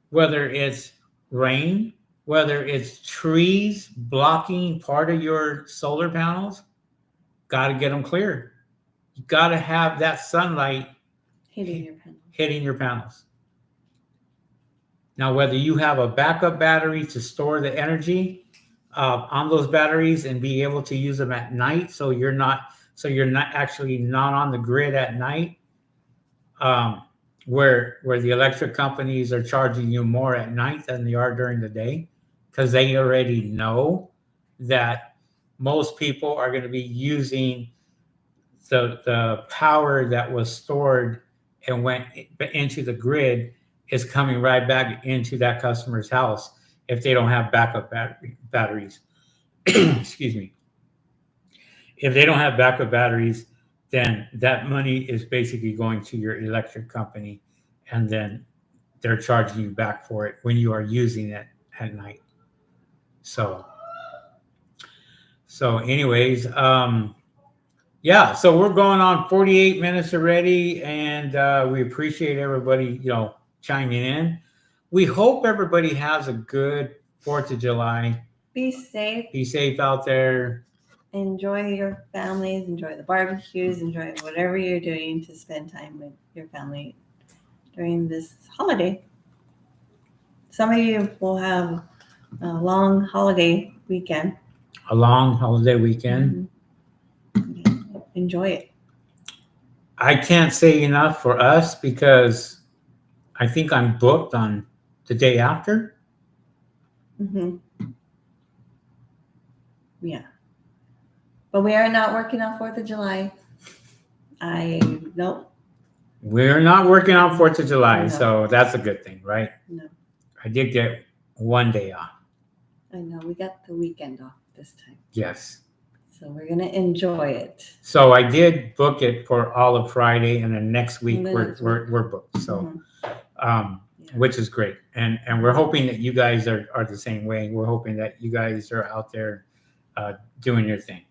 whether it's rain, whether it's trees blocking part of your solar panels, got to get them clear. You got to have that sunlight hitting your panels. Now, whether you have a backup battery to store the energy on those batteries and be able to use them at night, so you're not actually not on the grid at night, where the electric companies are charging you more at night than they are during the day, because they already know that most people are going to be using the power that was stored and went into the grid is coming right back into that customer's house if they don't have backup batteries. Excuse me. If they don't have backup batteries, then that money is basically going to your electric company, and then they're charging you back for it when you are using it at night. So anyways, yeah, so we're going on 48 minutes already, and we appreciate everybody, chiming in. We hope everybody has a good 4th of July. Be safe. Be safe out there. Enjoy your families, enjoy the barbecues, enjoy whatever you're doing to spend time with your family during this holiday. Some of you will have a long holiday weekend. A long holiday weekend. Mm-hmm. Enjoy it. I can't say enough for us because I think I'm booked on the day after. Hmm. Yeah. But we are not working on 4th of July. Nope. We're not working on 4th of July, No. so that's a good thing, right? No. I did get one day off. I know. We got the weekend off this time. Yes. So we're going to enjoy it. So I did book it for all of Friday, and then next week And then we're, next we're, we're booked. So, Mhm. Yeah. which is great. And we're hoping that you guys are the same way. We're hoping that you guys are out there doing your thing.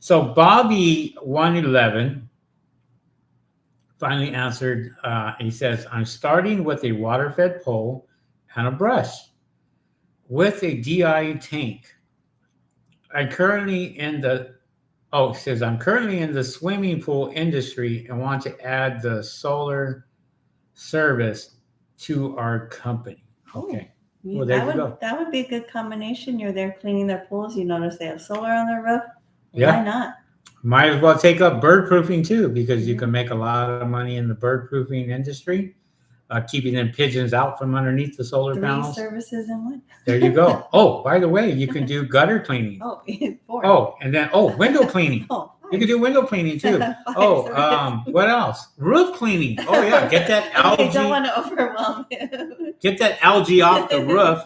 So Bobby 111 finally answered. He says, I'm starting with a water fed pole and a brush with a DI tank. I'm currently in the Oh, it says I'm currently in the swimming pool industry and want to add the solar service to our company. Okay. Yeah, Well, there you go. that would be a good combination. You're there cleaning their pools. You notice they have solar on their roof. Yeah. Why not? Might as well take up bird proofing too, because you Mhm. can make a lot of money in the bird proofing industry, keeping them pigeons out from underneath the solar 3 panels. services in one. There you go. Oh, by the way, you can do gutter cleaning. Oh, 4. Oh, and then window cleaning. Oh, You can do window cleaning too. What else? Roof cleaning. Oh yeah, get that algae. I don't want to overwhelm you. Get that algae off the roof.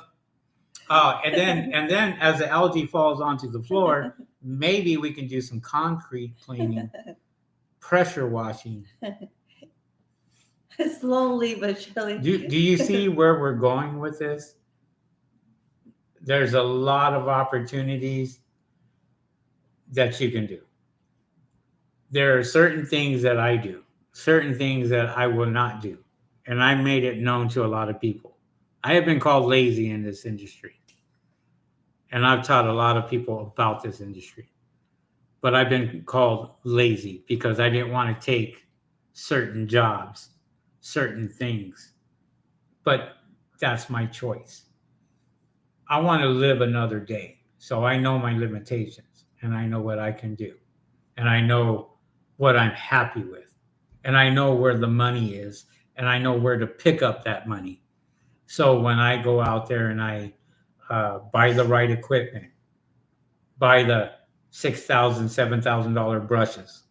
And then as the algae falls onto the floor, maybe we can do some concrete cleaning, pressure washing. Slowly but surely. Do you see where we're going with this? There's a lot of opportunities that you can do. There are certain things that I do, certain things that I will not do. And I made it known to a lot of people. I have been called lazy in this industry. And I've taught a lot of people about this industry. But I've been called lazy because I didn't want to take certain jobs, certain things. But that's my choice. I want to live another day. So I know my limitations and I know what I can do. And I know what I'm happy with. And I know where the money is. And I know where to pick up that money. So when I go out there and I buy the right equipment, buy the $6,000, $7,000 brushes,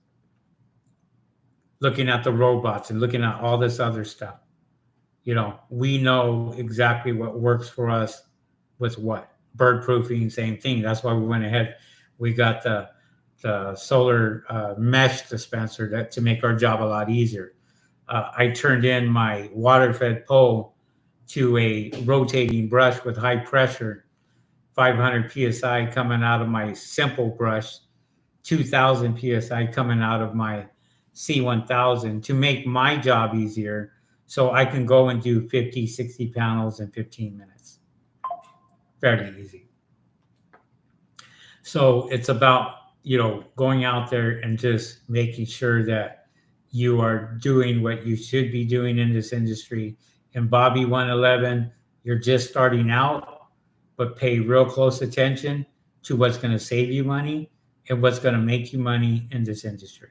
looking at the robots and looking at all this other stuff, we know exactly what works for us with what. Bird proofing, same thing. That's why we went ahead. We got the solar mesh dispenser to make our job a lot easier. I turned in my water fed pole to a rotating brush with high pressure, 500 psi coming out of my simple brush, 2000 psi coming out of my C1000 to make my job easier so I can go and do 50, 60 panels in 15 minutes. Fairly easy. So it's about, going out there and just making sure that you are doing what you should be doing in this industry. And Bobby 111, you're just starting out, but pay real close attention to what's going to save you money and what's going to make you money in this industry.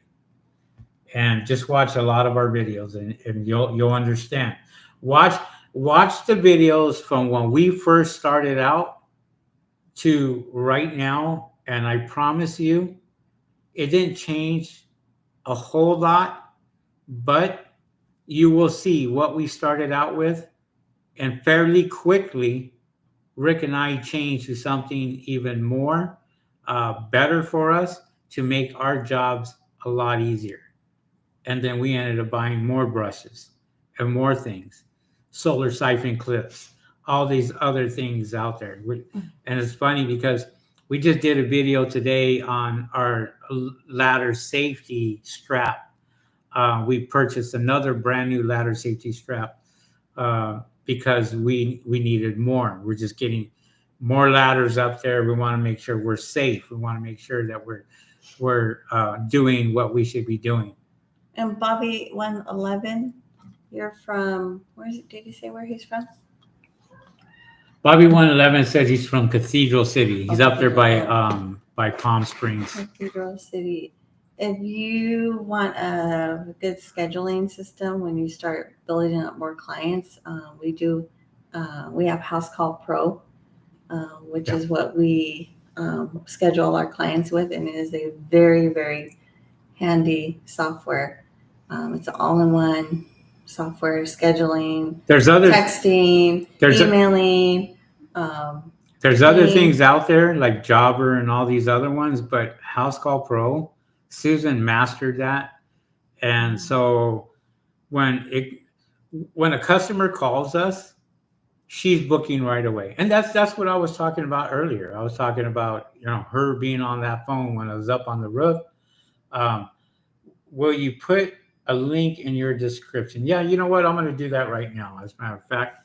And just watch a lot of our videos and you'll understand. Watch the videos from when we first started out to right now, and I promise you, it didn't change a whole lot, but you will see what we started out with, and fairly quickly, Rick and I changed to something even more better for us to make our jobs a lot easier. And then we ended up buying more brushes and more things, solar siphon clips, all these other things out there. And it's funny because we just did a video today on our ladder safety strap. We purchased another brand new ladder safety strap because we needed more. We're just getting more ladders up there. We want to make sure we're safe. We want to make sure that we're doing what we should be doing. And Bobby 111, you're from, did he say where he's from? Bobby 111 says he's from Cathedral City. He's up there by Palm Springs. Cathedral City. If you want a good scheduling system when you start building up more clients, we have House Call Pro, which Yeah. is what we schedule our clients with, and it is a very, very handy software. It's an all-in-one software, scheduling, There's other texting, there's emailing. there's other Teams. things out there like Jobber and all these other ones, but House Call Pro, Susan mastered that. And so when it when a customer calls us, she's booking right away. And that's what I was talking about earlier. I was talking about, her being on that phone when I was up on the roof. Um, will you put a link in your description? Yeah, you know what? I'm going to do that right now. As a matter of fact,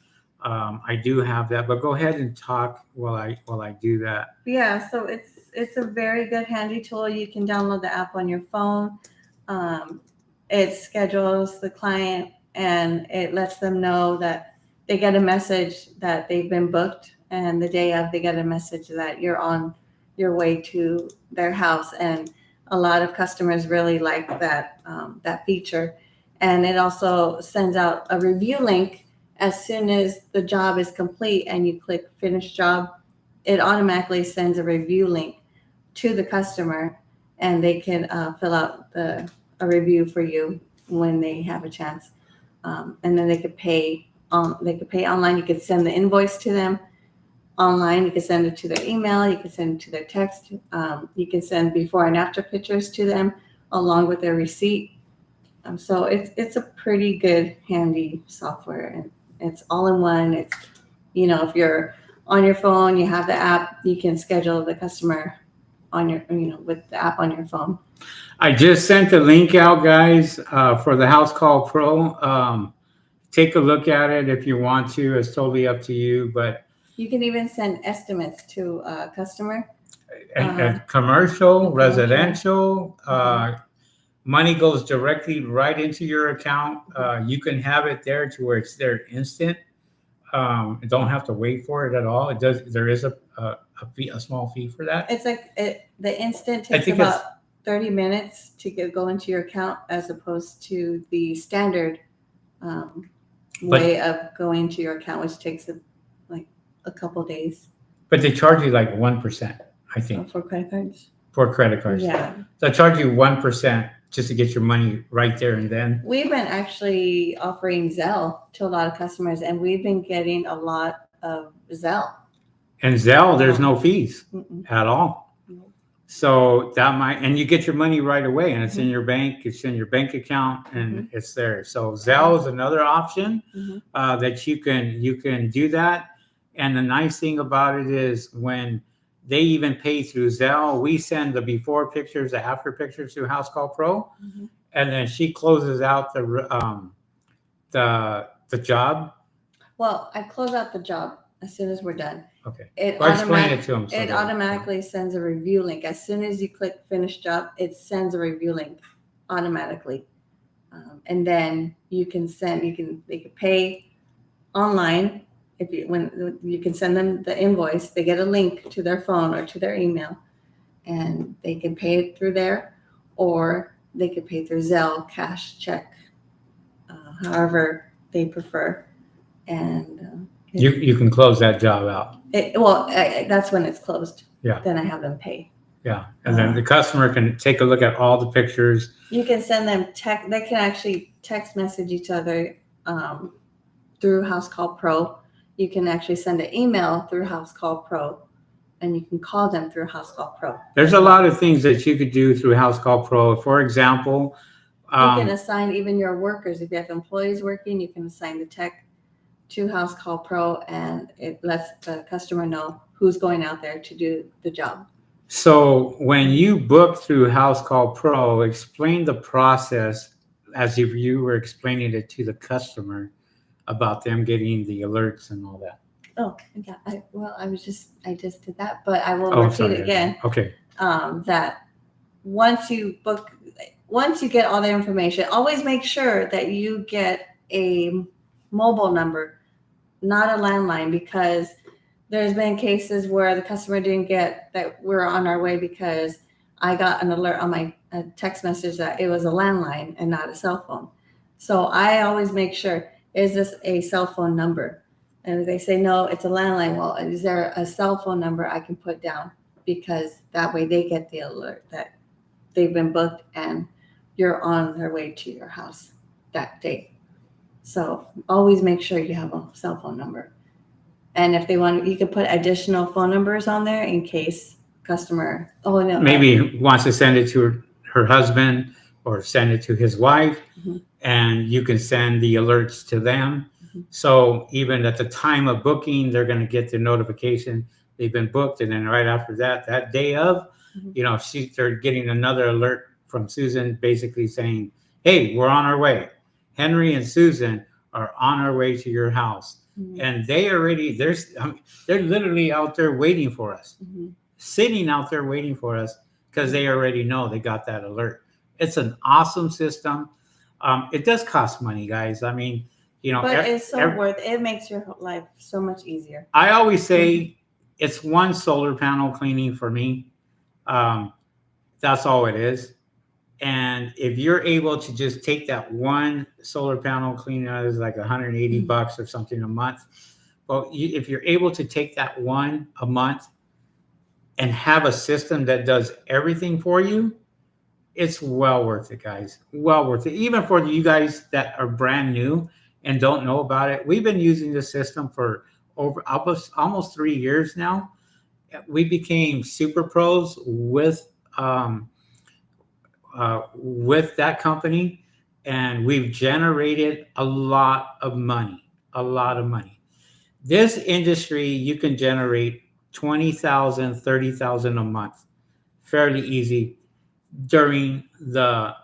I do have that. But go ahead and talk while I do that. Yeah, so it's a very good handy tool. You can download the app on your phone. It schedules the client and it lets them know that they get a message that they've been booked, and the day of they get a message that you're on your way to their house. And a lot of customers really like that feature. And it also sends out a review link as soon as the job is complete and you click finish job. It automatically sends a review link to the customer, and they can fill out a review for you when they have a chance. And then they could pay online. You could send the invoice to them online. You could send it to their email. You could send it to their text. You can send before and after pictures to them along with their receipt. So it's a pretty good, handy software, and it's all in one. It's, if you're on your phone, you have the app, you can schedule the customer on your, with the app on your phone. I just sent the link out, guys, for the House Call Pro. Take a look at it if you want to. It's totally up to you. But you can even send estimates to a customer. And commercial, residential, money goes directly right into your account. You can have it there to where it's there instant. You don't have to wait for it at all. It does. There is a fee, a small fee for that. It's like the instant takes about 30 minutes to go into your account, as opposed to the standard way of going to your account, which takes like a couple days. But they charge you like 1%, I think. For credit cards. For credit cards. Yeah. They charge you 1% just to get your money right there and then. We've been actually offering Zelle to a lot of customers, and we've been getting a lot of Zelle. And Zelle, there's no fees at all. So that might, and you get your money right away, and it's in your bank, it's in your bank account, and it's there. So Zelle is another option that you can do that. And the nice thing about it is when they even pay through Zelle, we send the before pictures, the after pictures to House Call Pro, and then she closes out the job. Well, I close out the job as soon as we're done. Okay. Explain it to them. It automatically sends a review link. As soon as you click finish job, it sends a review link automatically. And then they can pay online. When you can send them the invoice, they get a link to their phone or to their email, and they can pay it through there, or they could pay through Zelle, cash, check, however they prefer. And you can close that job out. That's when it's closed. Yeah. Then I have them pay. Yeah, and then the customer can take a look at all the pictures. You can send them they can actually text message each other through House Call Pro. You can actually send an email through House Call Pro, and you can call them through House Call Pro. There's a lot of things that you could do through House Call Pro. For example, you can assign even your workers. If you have employees working, you can assign the tech to House Call Pro, and it lets the customer know who's going out there to do the job. So when you book through House Call Pro, explain the process as if you were explaining it to the customer about them getting the alerts and all that. Oh, yeah. I just did that, but I will repeat it again. Okay. That once you get all the information, always make sure that you get a mobile number, not a landline, because there's been cases where the customer didn't get that we're on our way because I got an alert on my text message that it was a landline and not a cell phone. So I always make sure, is this a cell phone number? And if they say no, it's a landline. Well, is there a cell phone number I can put down? Because that way they get the alert that they've been booked and you're on their way to your house that day. So always make sure you have a cell phone number. And if they want, you can put additional phone numbers on there in case customer, oh no. Maybe wants to send it to her husband or send it to his wife, Mhm. and you can send the alerts to them. Mhm. So even at the time of booking, they're going to get the notification they've been booked, and then right after that, that day of, Mhm. they're getting another alert from Susan, basically saying, "Hey, we're on our way. Henry and Susan are on our way to your house." Mhm. And they're literally out there waiting for us, Mhm. sitting out there waiting for us because they already know they got that alert. It's an awesome system. It does cost money, guys. I mean, But it's so worth it. It makes your life so much easier. I always say it's one solar panel cleaning for me. That's all it is. And if you're able to just take that one solar panel cleaning, is like $180 or something a month. Well, if you're able to take that one a month and have a system that does everything for you, it's well worth it, guys. Well worth it. Even for you guys that are brand new and don't know about it, we've been using this system for over almost 3 years now. We became super pros with that company, and we've generated a lot of money. A lot of money. This industry, you can generate 20,000, 30,000 a month, fairly easy during the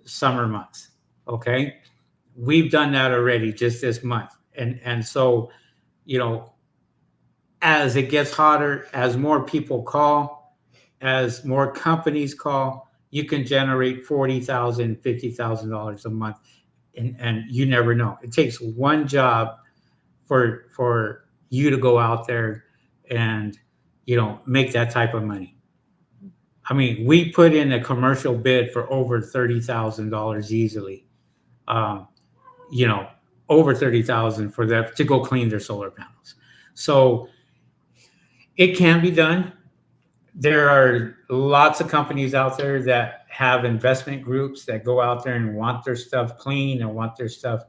summer months. Okay, we've done that already just this month, and so you know, as it gets hotter, as more people call, as more companies call, you can generate $40,000, $50,000 a month, and you never know. It takes one job for you to go out there and make that type of money. I mean, we put in a commercial bid for over $30,000 easily. Um, you know, over 30,000 for them to go clean their solar panels. So it can be done. There are lots of companies out there that have investment groups that go out there and want their stuff clean and want their stuff,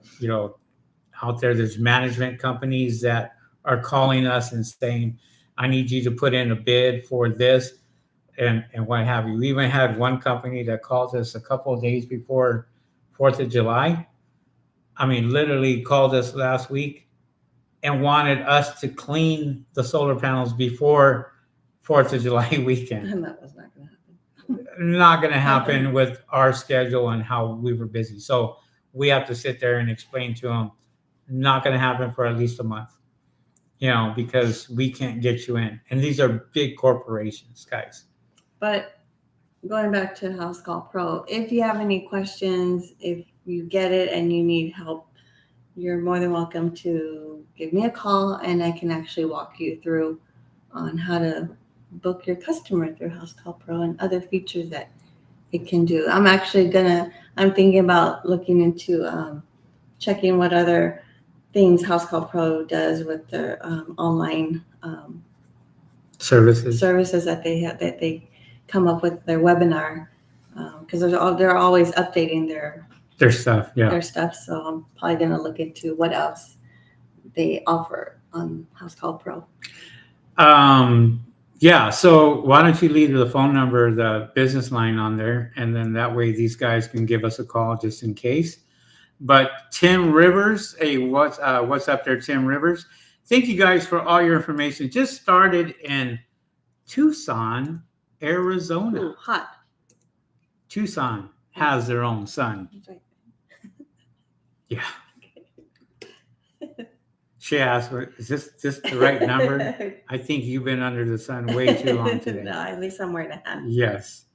out there. There's management companies that are calling us and saying, I need you to put in a bid for this and what have you. We even had one company that called us a couple of days before 4th of July. I mean, literally called us last week and wanted us to clean the solar panels before 4th of July weekend. And that was not going to happen. Not going to happen with our schedule and how we were busy. So we have to sit there and explain to them, not going to happen for at least a month, because we can't get you in. And these are big corporations, guys. But going back to House Call Pro, if you have any questions, if you get it and you need help, you're more than welcome to give me a call and I can actually walk you through on how to book your customer through House Call Pro and other features that it can do. I'm thinking about looking into checking what other things House Call Pro does with their online services that they have, that they come up with their webinar, because they're always updating their stuff. Yeah. Their stuff. So I'm probably going to look into what else they offer on House Call Pro. Yeah. So why don't you leave the phone number, the business line on there, and then that way these guys can give us a call just in case. But Tim Rivers, hey, what's up there, Tim Rivers? Thank you guys for all your information. Just started in Tucson, Arizona. Ooh, hot. Tucson has their own sun. That's right. Yeah. She asked, is this the right number? I think you've been under the sun way too long today. No, at least I'm wearing a hat. Yes.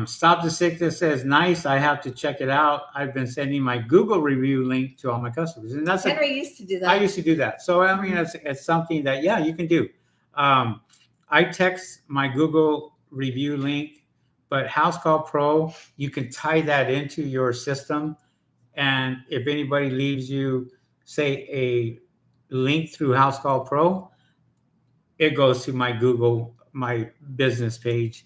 Stop the Sickness says, nice. I have to check it out. I've been sending my Google review link to all my customers. And that's Henry used to do that. I used to do that. So, I mean, it's something that, yeah, you can do. I text my Google review link, but House Call Pro, you can tie that into your system. And if anybody leaves you, say, a link through House Call Pro, it goes to my Google, my business page.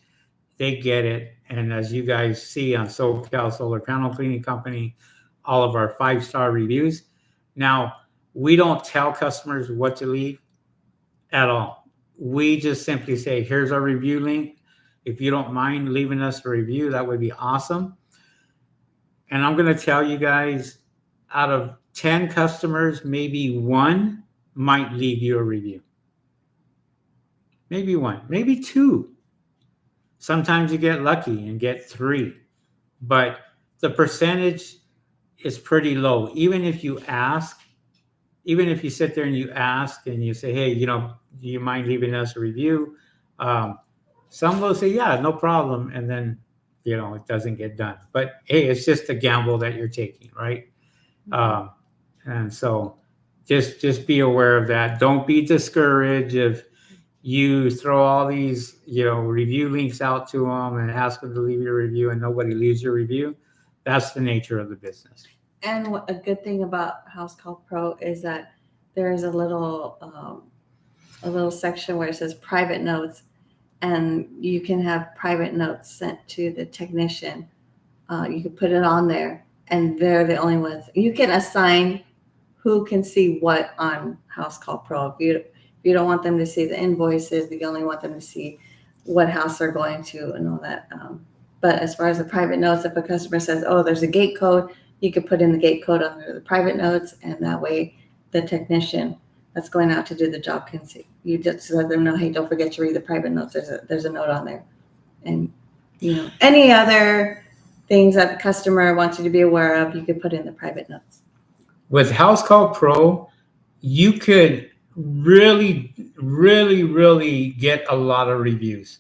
They get it. And as you guys see on SoCal Solar Panel Cleaning Company, all of our 5-star reviews. Now, we don't tell customers what to leave at all. We just simply say, here's our review link. If you don't mind leaving us a review, that would be awesome. And I'm going to tell you guys, out of 10 customers, maybe one might leave you a review. Maybe one, maybe two. Sometimes you get lucky and get 3, but the percentage is pretty low. Even if you ask, even if you sit there and you ask and you say, hey, do you mind leaving us a review? Some will say, yeah, no problem. And then, it doesn't get done. But hey, it's just a gamble that you're taking, right? And so just be aware of that. Don't be discouraged if you throw all these, review links out to them and ask them to leave your review and nobody leaves your review. That's the nature of the business. And a good thing about House Call Pro is that there is a little section where it says private notes, and you can have private notes sent to the technician. You can put it on there, and they're the only ones. You can assign who can see what on House Call Pro. If you don't want them to see the invoices, you only want them to see what house they're going to and all that. But as far as the private notes, if a customer says, oh, there's a gate code, you could put in the gate code under the private notes, and that way the technician that's going out to do the job can see. You just let them know, hey, don't forget to read the private notes. There's a note on there. And, any other things that the customer wants you to be aware of, you could put in the private notes. With House Call Pro, you could really, really, really get a lot of reviews.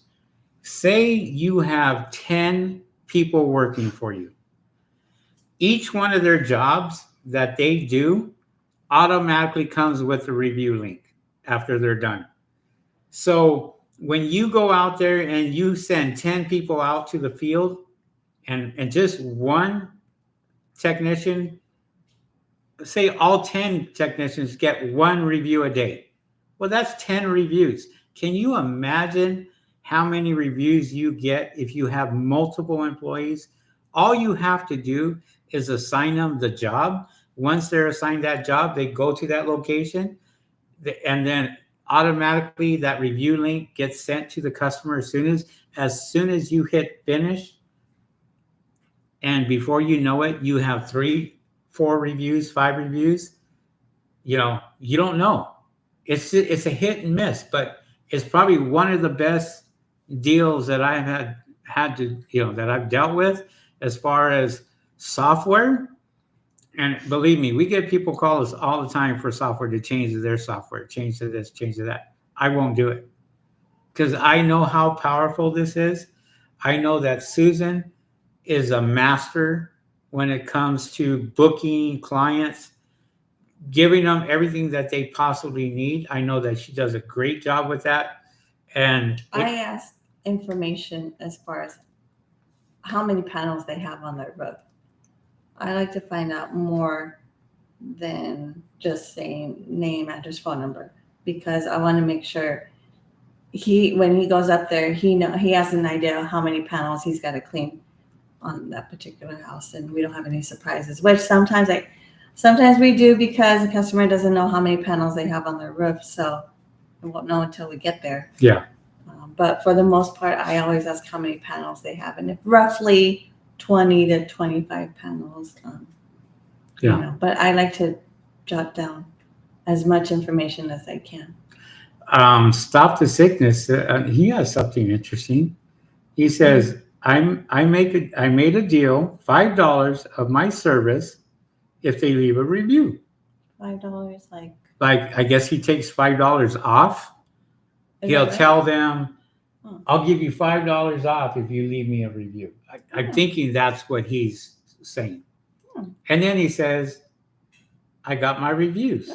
Say you have 10 people working for you. Each one of their jobs that they do automatically comes with a review link after they're done. So when you go out there and you send 10 people out to the field and just one technician, say all 10 technicians get 1 review a day. Well, that's 10 reviews. Can you imagine how many reviews you get if you have multiple employees? All you have to do is assign them the job. Once they're assigned that job, they go to that location, and then automatically that review link gets sent to the customer as soon as you hit finish. And before you know it, you have 3, 4 reviews, 5 reviews. You don't know. It's a hit and miss, but it's probably one of the best deals that I've had to, that I've dealt with as far as software. And believe me, we get people call us all the time for software to change their software, change to this, change to that. I won't do it because I know how powerful this is. I know that Susan is a master when it comes to booking clients, giving them everything that they possibly need. I know that she does a great job with that. And I asked information as far as how many panels they have on their roof. I like to find out more than just saying name, address, phone number, because I want to make sure when he goes up there, he has an idea how many panels he's got to clean on that particular house, and we don't have any surprises. Which sometimes we do because the customer doesn't know how many panels they have on their roof, so we won't know until we get there. Yeah. But for the most part, I always ask how many panels they have, and if roughly 20 to 25 panels. But I like to jot down as much information as I can. Stop the Sickness. He has something interesting. He says, I made a deal, $5 of my service if they leave a review. $5, like I guess he takes $5 off. He'll tell them, I'll give you $5 off if you leave me a review. I'm thinking that's what he's saying. And then he says, I got my reviews.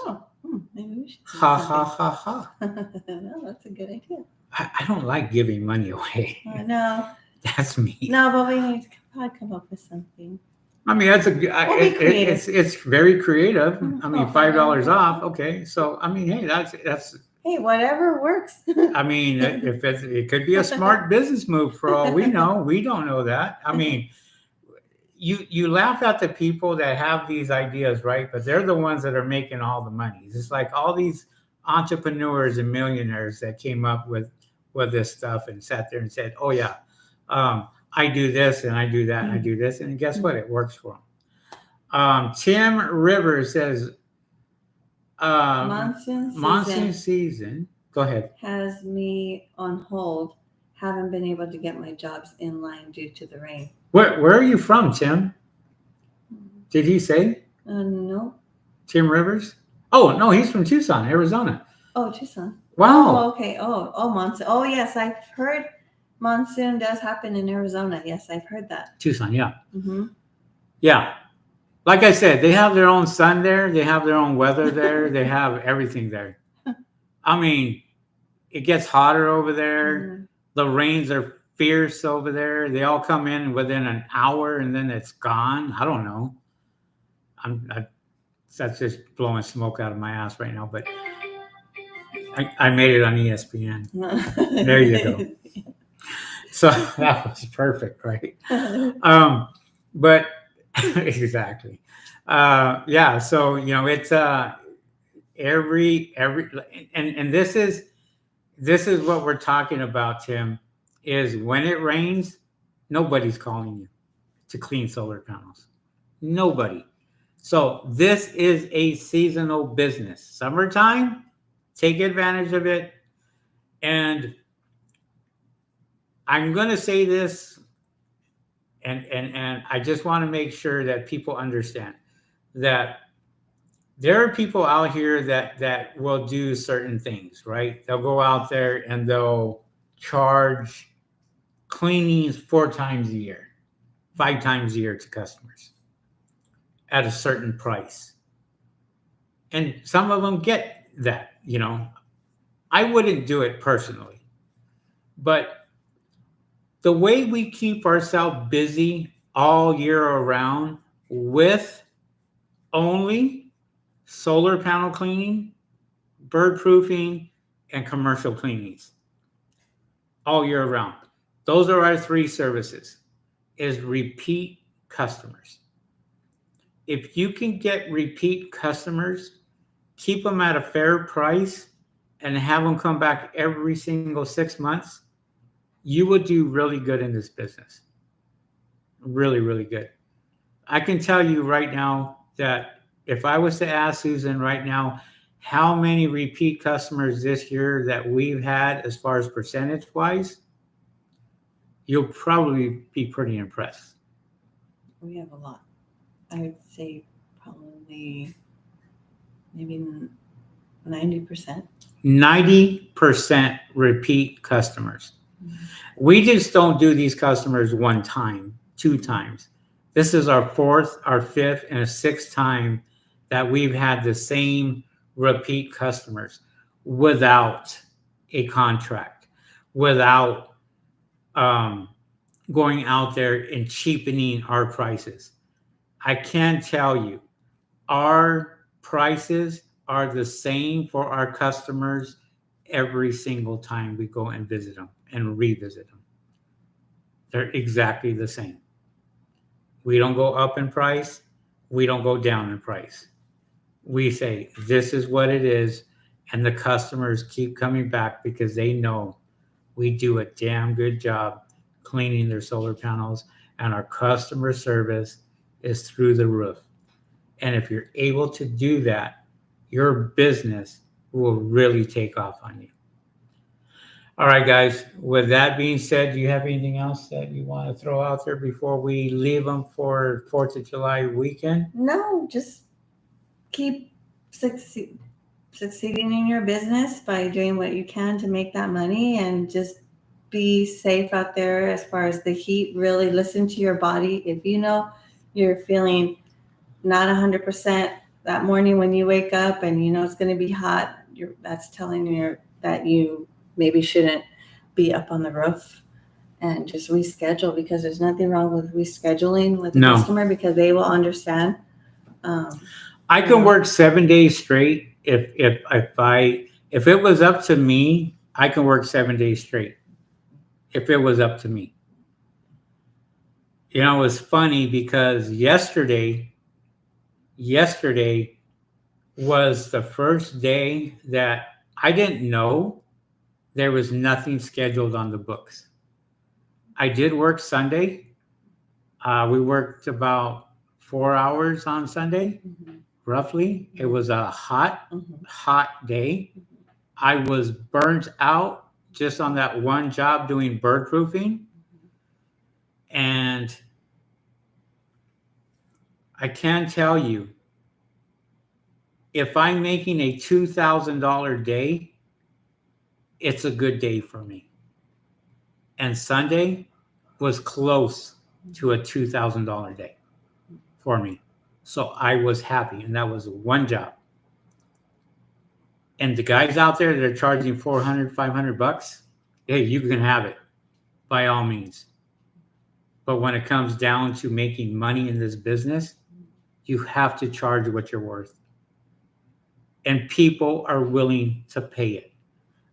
Maybe we should. Ha ha ha ha. Well, that's a good idea. I don't like giving money away. No, That's me. no, but we need to probably come up with something. I mean, that's We'll be creative. it's very creative. I mean, Oh, $5 off. Okay, so I mean, hey, that's. Hey, whatever works. I mean, if it could be a smart business move for all we know. We don't know that. I mean, you laugh at the people that have these ideas, right? But they're the ones that are making all the money. It's like all these entrepreneurs and millionaires that came up with this stuff and sat there and said, "Oh yeah, I do this and I do that and I do this," and guess what? It works for them. Tim Rivers says, "Monsoon season." Go ahead. Has me on hold. Haven't been able to get my jobs in line due to the rain. Where are you from, Tim? Did he say? No. Tim Rivers? Oh no, he's from Tucson, Arizona. Oh, Tucson. Wow. Oh, okay. Oh, monsoon. Oh, yes, I've heard monsoon does happen in Arizona. Yes, I've heard that. Tucson, yeah. Mm-hmm. Yeah. Like I said, they have their own sun there. They have their own weather there. They have everything there. I mean, it gets hotter over there. Mm-hmm. The rains are fierce over there. They all come in within an hour and then it's gone. I don't know. That's just blowing smoke out of my ass right now, but I made it on ESPN. There you go. So that was perfect, right? But exactly. Yeah. So, it's every and this is what we're talking about, Tim, is when it rains, nobody's calling you to clean solar panels. Nobody. So this is a seasonal business. Summertime, take advantage of it. And I'm going to say this, and I just want to make sure that people understand that there are people out here that will do certain things, right? They'll go out there and they'll charge cleanings 4 times a year, 5 times a year to customers at a certain price. And some of them get that, I wouldn't do it personally. But the way we keep ourselves busy all year around with only solar panel cleaning, bird proofing, and commercial cleanings all year round. Those are our 3 services, is repeat customers. If you can get repeat customers, keep them at a fair price, and have them come back every single 6 months, you will do really good in this business. Really, really good. I can tell you right now that if I was to ask Susan right now, how many repeat customers this year that we've had as far as percentage wise, you'll probably be pretty impressed. We have a lot. I would say probably maybe 90%. 90% repeat customers. Mm-hmm. We just don't do these customers 1 time, 2 times. This is our 4th, our 5th, and a 6th time that we've had the same repeat customers without a contract, without going out there and cheapening our prices. I can tell you, our prices are the same for our customers every single time we go and visit them and revisit them. They're exactly the same. We don't go up in price. We don't go down in price. We say, this is what it is. And the customers keep coming back because they know we do a damn good job cleaning their solar panels, and our customer service is through the roof. And if you're able to do that, your business will really take off on you. All right, guys. With that being said, do you have anything else that you want to throw out there before we leave them for 4th of July weekend? No, just keep succeeding in your business by doing what you can to make that money, and just be safe out there as far as the heat. Really listen to your body. If you know you're feeling not 100% that morning when you wake up and it's going to be hot, that's telling you that you maybe shouldn't be up on the roof and just reschedule, because there's nothing wrong with rescheduling with the No. customer, because they will understand. I can work 7 days straight. If it was up to me, I can work 7 days straight. If it was up to me. You know, it was funny because yesterday was the first day that I didn't know there was nothing scheduled on the books. I did work Sunday. We worked about 4 hours on Sunday, roughly. It was a hot day. I was burnt out just on that one job doing bird proofing. And I can tell you, if I'm making a $2,000 day, it's a good day for me. And Sunday was close to a $2,000 day for me. So I was happy, and that was one job. And the guys out there that are charging 400, 500 bucks, hey, you can have it by all means. But when it comes down to making money in this business, you have to charge what you're worth. And people are willing to pay it.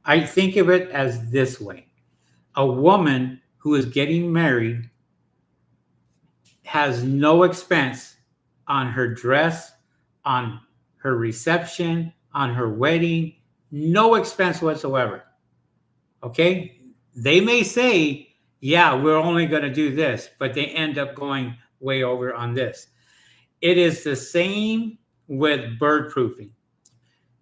I think of it as this way. A woman who is getting married has no expense on her dress, on her reception, on her wedding, no expense whatsoever. Okay? They may say, yeah, we're only going to do this, but they end up going way over on this. It is the same with bird proofing.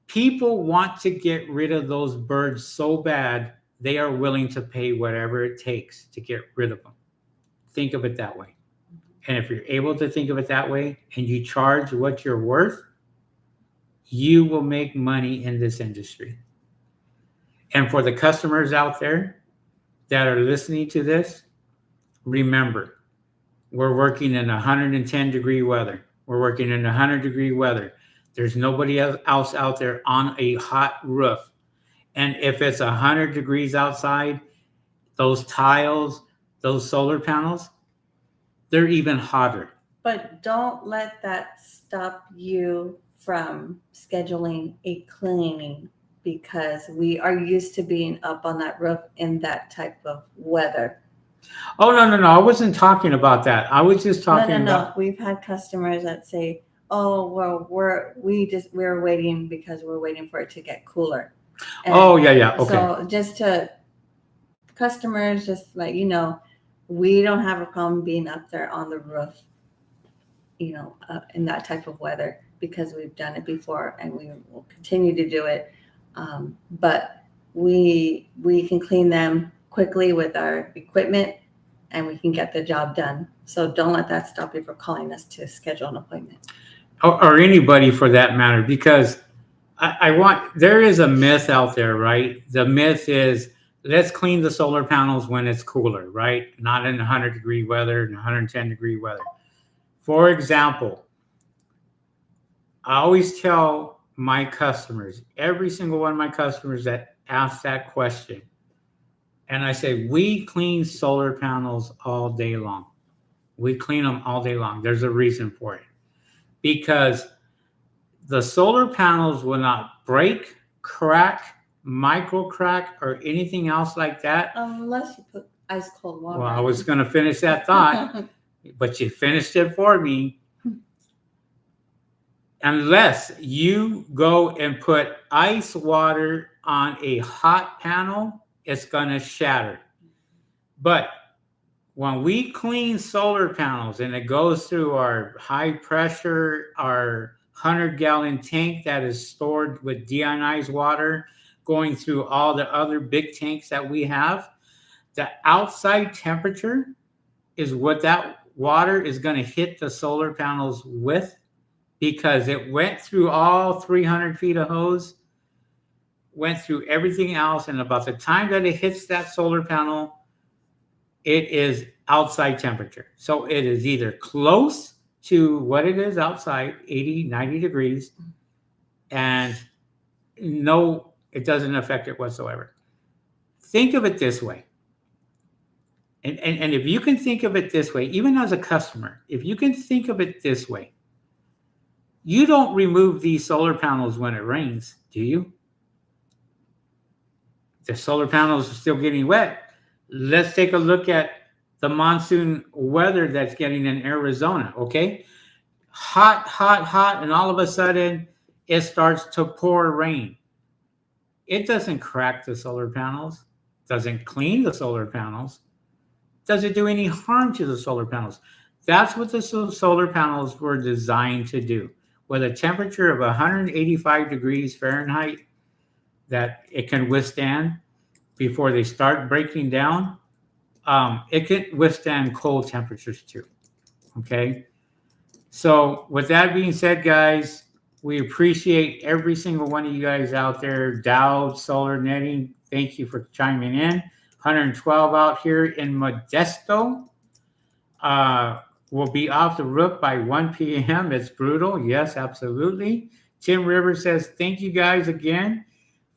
People want to get rid of those birds so bad, they are willing to pay whatever it takes to get rid of them. Think of it that way. And if you're able to think of it that way and you charge what you're worth, you will make money in this industry. And for the customers out there that are listening to this, remember, we're working in 110-degree weather. We're working in 100-degree weather. There's nobody else out there on a hot roof. And if it's 100 degrees outside, those tiles, those solar panels, they're even hotter. But don't let that stop you from scheduling a cleaning, because we are used to being up on that roof in that type of weather. Oh, no. I wasn't talking about that. I was just talking about. We've had customers that say, oh, well, we're waiting because we're waiting for it to get cooler. And oh, yeah. Okay. So just to customers, just let you know, we don't have a problem being up there on the roof, in that type of weather, because we've done it before and we will continue to do it. But we can clean them quickly with our equipment, and we can get the job done. So don't let that stop you from calling us to schedule an appointment. Or anybody for that matter, because there is a myth out there, right? The myth is, let's clean the solar panels when it's cooler, right? Not in 100-degree weather and 110-degree weather. For example, I always tell my customers, every single one of my customers that ask that question, and I say, we clean solar panels all day long. We clean them all day long. There's a reason for it. Because the solar panels will not break, crack, micro crack, or anything else like that. Unless you put ice cold water. Well, I was going to finish that thought, but you finished it for me. Unless you go and put ice water on a hot panel, it's going to shatter. But when we clean solar panels and it goes through our high pressure, our 100-gallon tank that is stored with deionized water, going through all the other big tanks that we have, the outside temperature is what that water is going to hit the solar panels with, because it went through all 300 feet of hose, went through everything else, and about the time that it hits that solar panel, it is outside temperature. So it is either close to what it is outside, 80, 90 degrees, and no, it doesn't affect it whatsoever. think of it this way. And if you can think of it this way, even as a customer, if you can think of it this way, you don't remove these solar panels when it rains, do you? The solar panels are still getting wet. Let's take a look at the monsoon weather that's getting in Arizona, okay? Hot, hot, hot, and all of a sudden it starts to pour rain. It doesn't crack the solar panels, doesn't clean the solar panels, doesn't do any harm to the solar panels. That's what the solar panels were designed to do. With a temperature of 185 degrees Fahrenheit that it can withstand before they start breaking down, it can withstand cold temperatures too. Okay. So with that being said, guys, we appreciate every single one of you guys out there. Dow Solar Netting, thank you for chiming in. 112 out here in Modesto. We'll be off the roof by 1 p.m. It's brutal. Yes, absolutely. Tim Rivers says, thank you guys again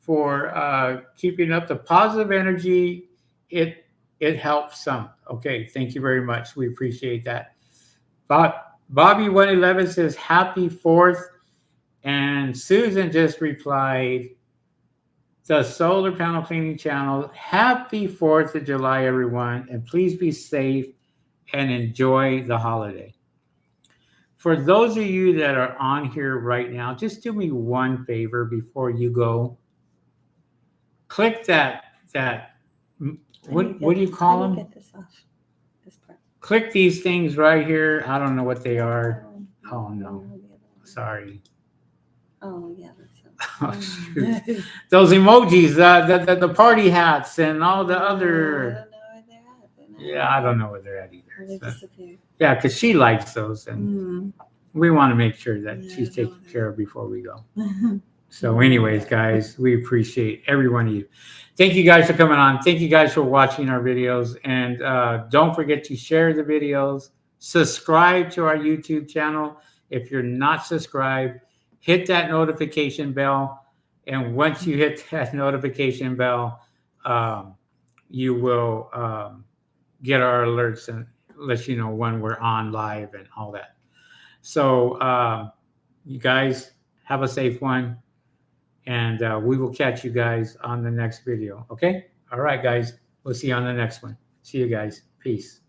for keeping up the positive energy. It helps some. Okay, thank you very much. We appreciate that. Bobby 111 says, happy 4th. And Susan just replied, the Solar Panel Cleaning Channel, happy 4th of July, everyone. And please be safe and enjoy the holiday. For those of you that are on here right now, just do me one favor before you go. Click that what do you call them? Get this off. This part. Click these things right here. I don't know what they are. Oh no. Sorry. Oh yeah, Oh, shoot. Those emojis, the party hats and all the other. Yeah, I don't know where they're at either. So, yeah, because she likes those, and we want to make sure that she's taken care of before we go. So, anyways, guys, we appreciate every one of you. Thank you guys for coming on. Thank you guys for watching our videos, and don't forget to share the videos. Subscribe to our YouTube channel if you're not subscribed. Hit that notification bell, and once you hit that notification bell, you will get our alerts and let you know when we're on live and all that. So you guys have a safe one, and we will catch you guys on the next video. Okay? All right, guys. We'll see you on the next one. See you guys. Peace.